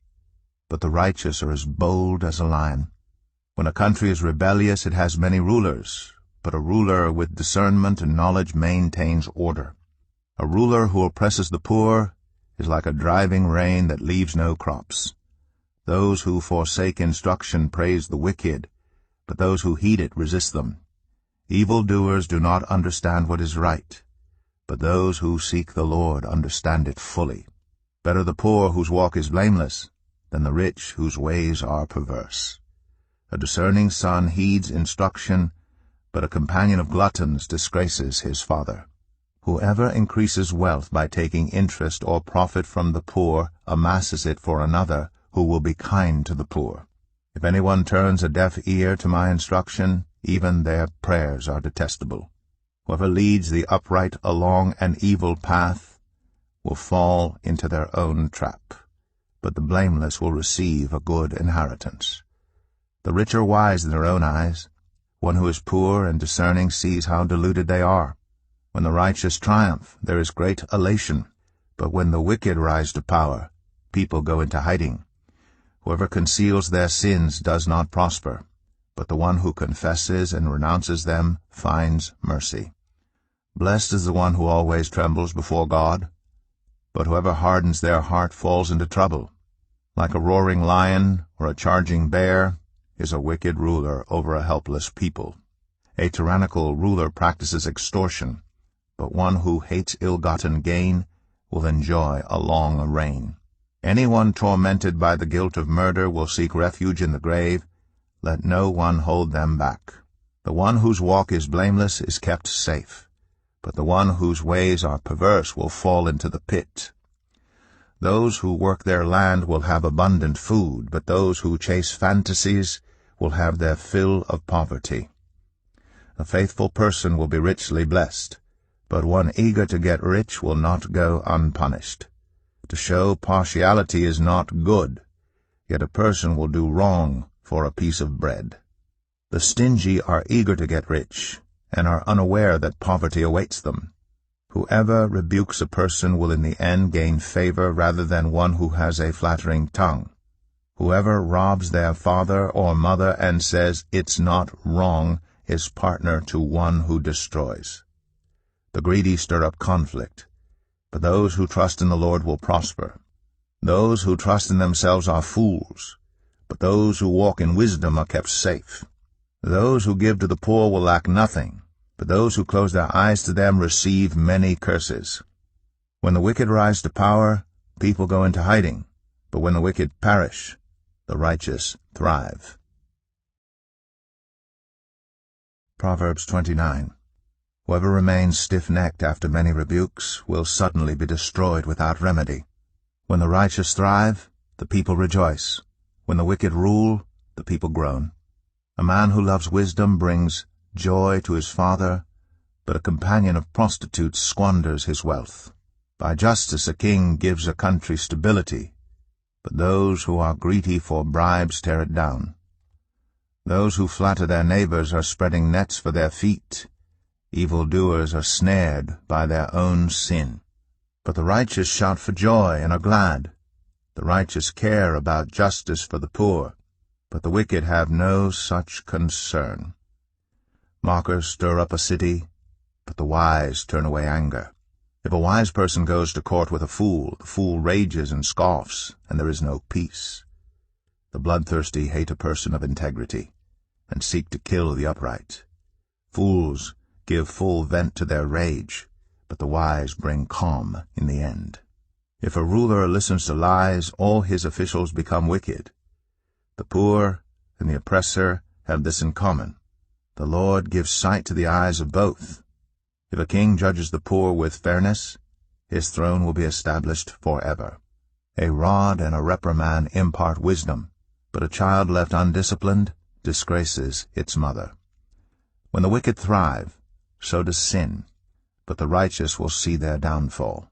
A: but the righteous are as bold as a lion. When a country is rebellious, it has many rulers, but a ruler with discernment and knowledge maintains order. A ruler who oppresses the poor is like a driving rain that leaves no crops. Those who forsake instruction praise the wicked, but those who heed it resist them. Evildoers do not understand what is right, but those who seek the Lord understand it fully. Better the poor whose walk is blameless than the rich whose ways are perverse. A discerning son heeds instruction, but a companion of gluttons disgraces his father. Whoever increases wealth by taking interest or profit from the poor amasses it for another who will be kind to the poor. If anyone turns a deaf ear to my instruction, even their prayers are detestable. Whoever leads the upright along an evil path will fall into their own trap, but the blameless will receive a good inheritance. The rich are wise in their own eyes. One who is poor and discerning sees how deluded they are. When the righteous triumph, there is great elation, but when the wicked rise to power, people go into hiding. Whoever conceals their sins does not prosper, but the one who confesses and renounces them finds mercy. Blessed is the one who always trembles before God, but whoever hardens their heart falls into trouble. Like a roaring lion or a charging bear is a wicked ruler over a helpless people. A tyrannical ruler practices extortion, but one who hates ill-gotten gain will enjoy a long reign. Anyone tormented by the guilt of murder will seek refuge in the grave. Let no one hold them back. The one whose walk is blameless is kept safe, but the one whose ways are perverse will fall into the pit. Those who work their land will have abundant food, but those who chase fantasies will have their fill of poverty. A faithful person will be richly blessed, but one eager to get rich will not go unpunished. To show partiality is not good, yet a person will do wrong for a piece of bread. The stingy are eager to get rich, and are unaware that poverty awaits them. Whoever rebukes a person will in the end gain favor rather than one who has a flattering tongue. Whoever robs their father or mother and says, "It's not wrong," is partner to one who destroys. The greedy stir up conflict, but those who trust in the Lord will prosper. Those who trust in themselves are fools, but those who walk in wisdom are kept safe. Those who give to the poor will lack nothing, but those who close their eyes to them receive many curses. When the wicked rise to power, people go into hiding, but when the wicked perish, the righteous thrive. Proverbs 29. Whoever remains stiff-necked after many rebukes will suddenly be destroyed without remedy. When the righteous thrive, the people rejoice. When the wicked rule, the people groan. A man who loves wisdom brings joy to his father, but a companion of prostitutes squanders his wealth. By justice a king gives a country stability, but those who are greedy for bribes tear it down. Those who flatter their neighbors are spreading nets for their feet. Evildoers are snared by their own sin. But the righteous shout for joy and are glad. The righteous care about justice for the poor, but the wicked have no such concern. Mockers stir up a city, but the wise turn away anger. If a wise person goes to court with a fool, the fool rages and scoffs, and there is no peace. The bloodthirsty hate a person of integrity, and seek to kill the upright. Fools give full vent to their rage, but the wise bring calm in the end. If a ruler listens to lies, all his officials become wicked. The poor and the oppressor have this in common: the Lord gives sight to the eyes of both. If a king judges the poor with fairness, his throne will be established forever. A rod and a reprimand impart wisdom, but a child left undisciplined disgraces its mother. When the wicked thrive, so does sin, but the righteous will see their downfall.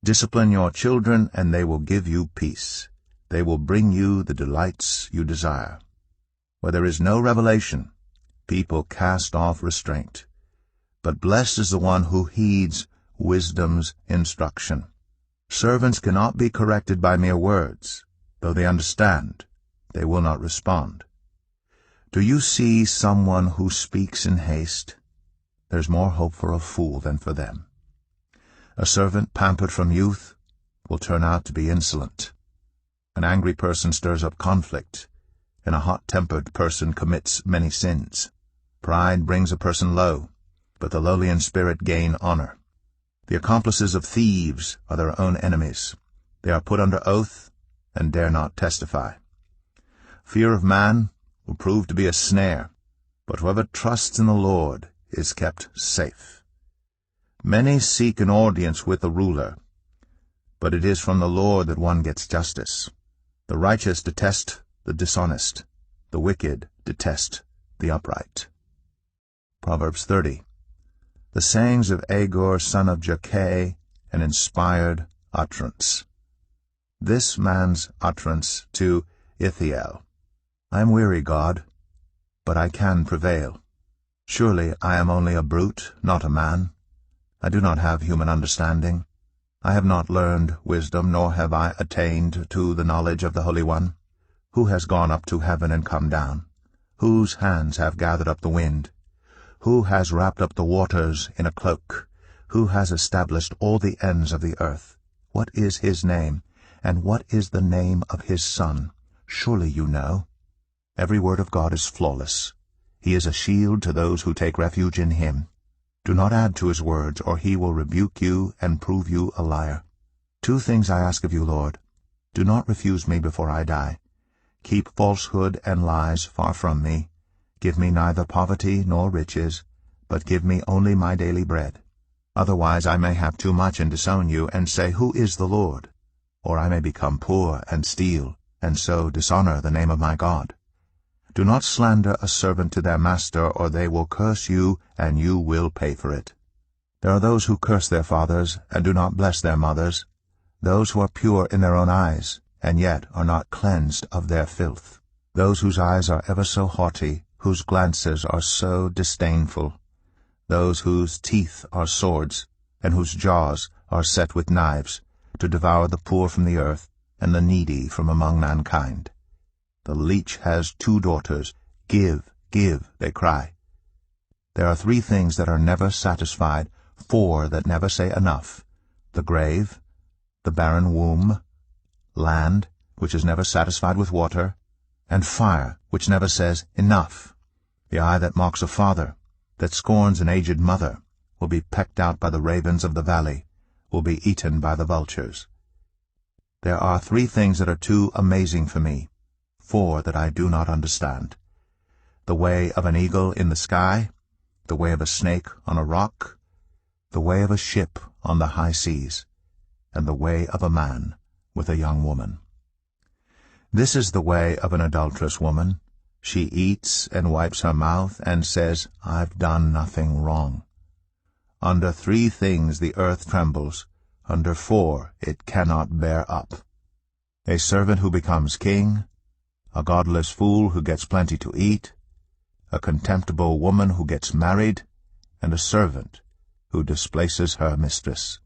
A: Discipline your children, and they will give you peace. They will bring you the delights you desire. Where there is no revelation, people cast off restraint. But blessed is the one who heeds wisdom's instruction. Servants cannot be corrected by mere words. Though they understand, they will not respond. Do you see someone who speaks in haste? There's more hope for a fool than for them. A servant pampered from youth will turn out to be insolent. An angry person stirs up conflict, and a hot-tempered person commits many sins. Pride brings a person low, but the lowly in spirit gain honor. The accomplices of thieves are their own enemies. They are put under oath and dare not testify. Fear of man will prove to be a snare, but whoever trusts in the Lord is kept safe. Many seek an audience with the ruler, but it is from the Lord that one gets justice. The righteous detest the dishonest. The wicked detest the upright. Proverbs 30. The sayings of Agur son of Jakeh, an inspired utterance. This man's utterance to Ithiel: I am weary, God, but I can prevail. Surely I am only a brute, not a man. I do not have human understanding. I have not learned wisdom, nor have I attained to the knowledge of the Holy One. Who has gone up to heaven and come down? Whose hands have gathered up the wind? Who has wrapped up the waters in a cloak? Who has established all the ends of the earth? What is his name, and what is the name of his Son? Surely you know. Every word of God is flawless. He is a shield to those who take refuge in him. Do not add to his words, or he will rebuke you and prove you a liar. 2 things I ask of you, Lord. Do not refuse me before I die. Keep falsehood and lies far from me. Give me neither poverty nor riches, but give me only my daily bread. Otherwise I may have too much and disown you, and say, Who is the Lord? Or I may become poor and steal, and so dishonor the name of my God. Do not slander a servant to their master, or they will curse you, and you will pay for it. There are those who curse their fathers, and do not bless their mothers, those who are pure in their own eyes, and yet are not cleansed of their filth, those whose eyes are ever so haughty, whose glances are so disdainful, those whose teeth are swords, and whose jaws are set with knives, to devour the poor from the earth, and the needy from among mankind. The leech has 2 daughters. Give, give, they cry. There are 3 things that are never satisfied, 4 that never say enough: the grave, the barren womb, land, which is never satisfied with water, and fire, which never says enough. The eye that mocks a father, that scorns an aged mother will be pecked out by the ravens of the valley, will be eaten by the vultures. There are 3 things that are too amazing for me, 4 that I do not understand: the way of an eagle in the sky, the way of a snake on a rock, the way of a ship on the high seas, and the way of a man with a young woman. This is the way of an adulterous woman. She eats and wipes her mouth and says, I've done nothing wrong. Under 3 things the earth trembles, under 4 it cannot bear up: a servant who becomes king, a godless fool who gets plenty to eat, a contemptible woman who gets married, and a servant who displaces her mistress.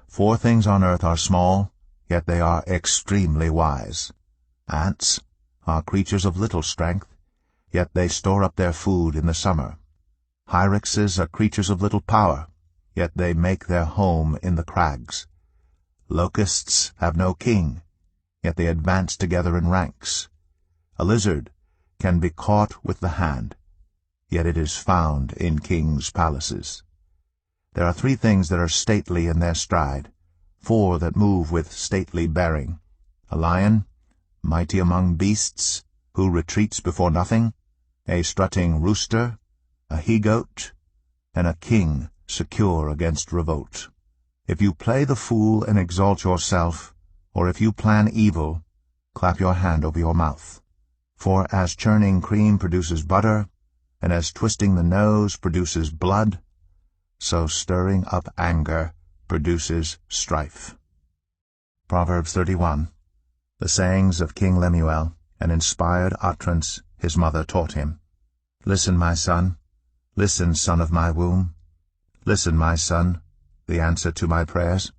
A: 4 things on earth are small, yet they are extremely wise. Ants are creatures of little strength, yet they store up their food in the summer. Hyraxes are creatures of little power, yet they make their home in the crags. Locusts have no king, yet they advance together in ranks. A lizard can be caught with the hand, yet it is found in kings' palaces. There are 3 things that are stately in their stride, 4 that move with stately bearing: a lion, mighty among beasts, who retreats before nothing, a strutting rooster, a he-goat, and a king secure against revolt. If you play the fool and exalt yourself, or if you plan evil, clap your hand over your mouth. For as churning cream produces butter, and as twisting the nose produces blood, so stirring up anger produces strife. Proverbs 31. The sayings of King Lemuel, an inspired utterance his mother taught him. Listen, my son. Listen, son of my womb. Listen, my son, the answer to my prayers.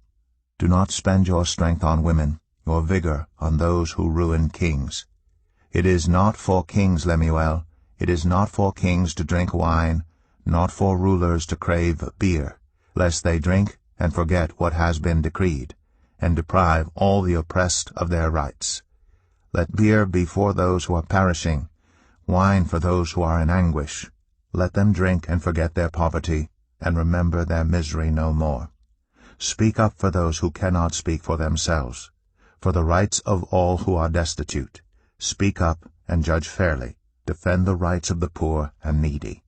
A: Do not spend your strength on women, your vigor on those who ruin kings. It is not for kings, Lemuel, it is not for kings to drink wine, not for rulers to crave beer, lest they drink and forget what has been decreed, and deprive all the oppressed of their rights. Let beer be for those who are perishing, wine for those who are in anguish. Let them drink and forget their poverty, and remember their misery no more. Speak up for those who cannot speak for themselves, for the rights of all who are destitute. Speak up and judge fairly. Defend the rights of the poor and needy.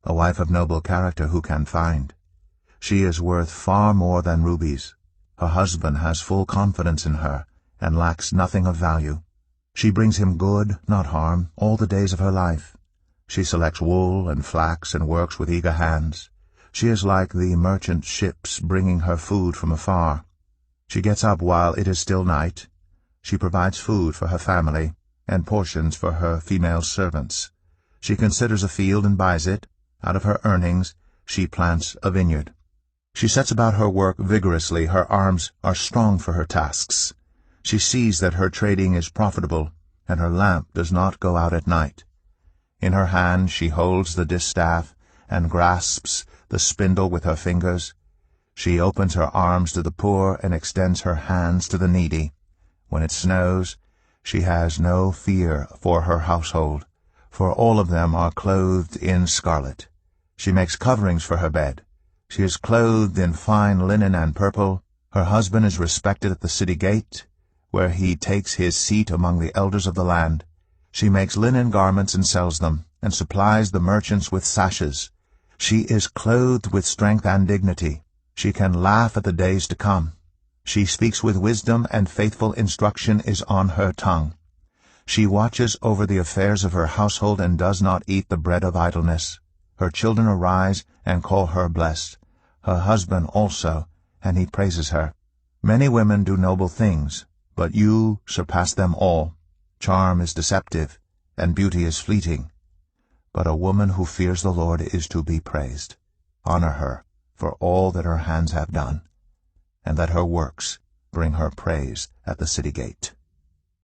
A: A wife of noble character who can find? She is worth far more than rubies. Her husband has full confidence in her, and lacks nothing of value. She brings him good, not harm, all the days of her life. She selects wool and flax and works with eager hands. She is like the merchant ships bringing her food from afar. She gets up while it is still night. She provides food for her family, and portions for her female servants. She considers a field and buys it. Out of her earnings she plants a vineyard. She sets about her work vigorously. Her arms are strong for her tasks. She sees that her trading is profitable, and her lamp does not go out at night. In her hand she holds the distaff, and grasps the spindle with her fingers. She opens her arms to the poor and extends her hands to the needy. When it snows, she has no fear for her household, for all of them are clothed in scarlet. She makes coverings for her bed. She is clothed in fine linen and purple. Her husband is respected at the city gate, where he takes his seat among the elders of the land. She makes linen garments and sells them, and supplies the merchants with sashes. She is clothed with strength and dignity. She can laugh at the days to come. She speaks with wisdom, and faithful instruction is on her tongue. She watches over the affairs of her household and does not eat the bread of idleness. Her children arise and call her blessed, her husband also, and he praises her. Many women do noble things, but you surpass them all. Charm is deceptive, and beauty is fleeting. But a woman who fears the Lord is to be praised. Honor her for all that her hands have done, and let her works bring her praise at the city gate.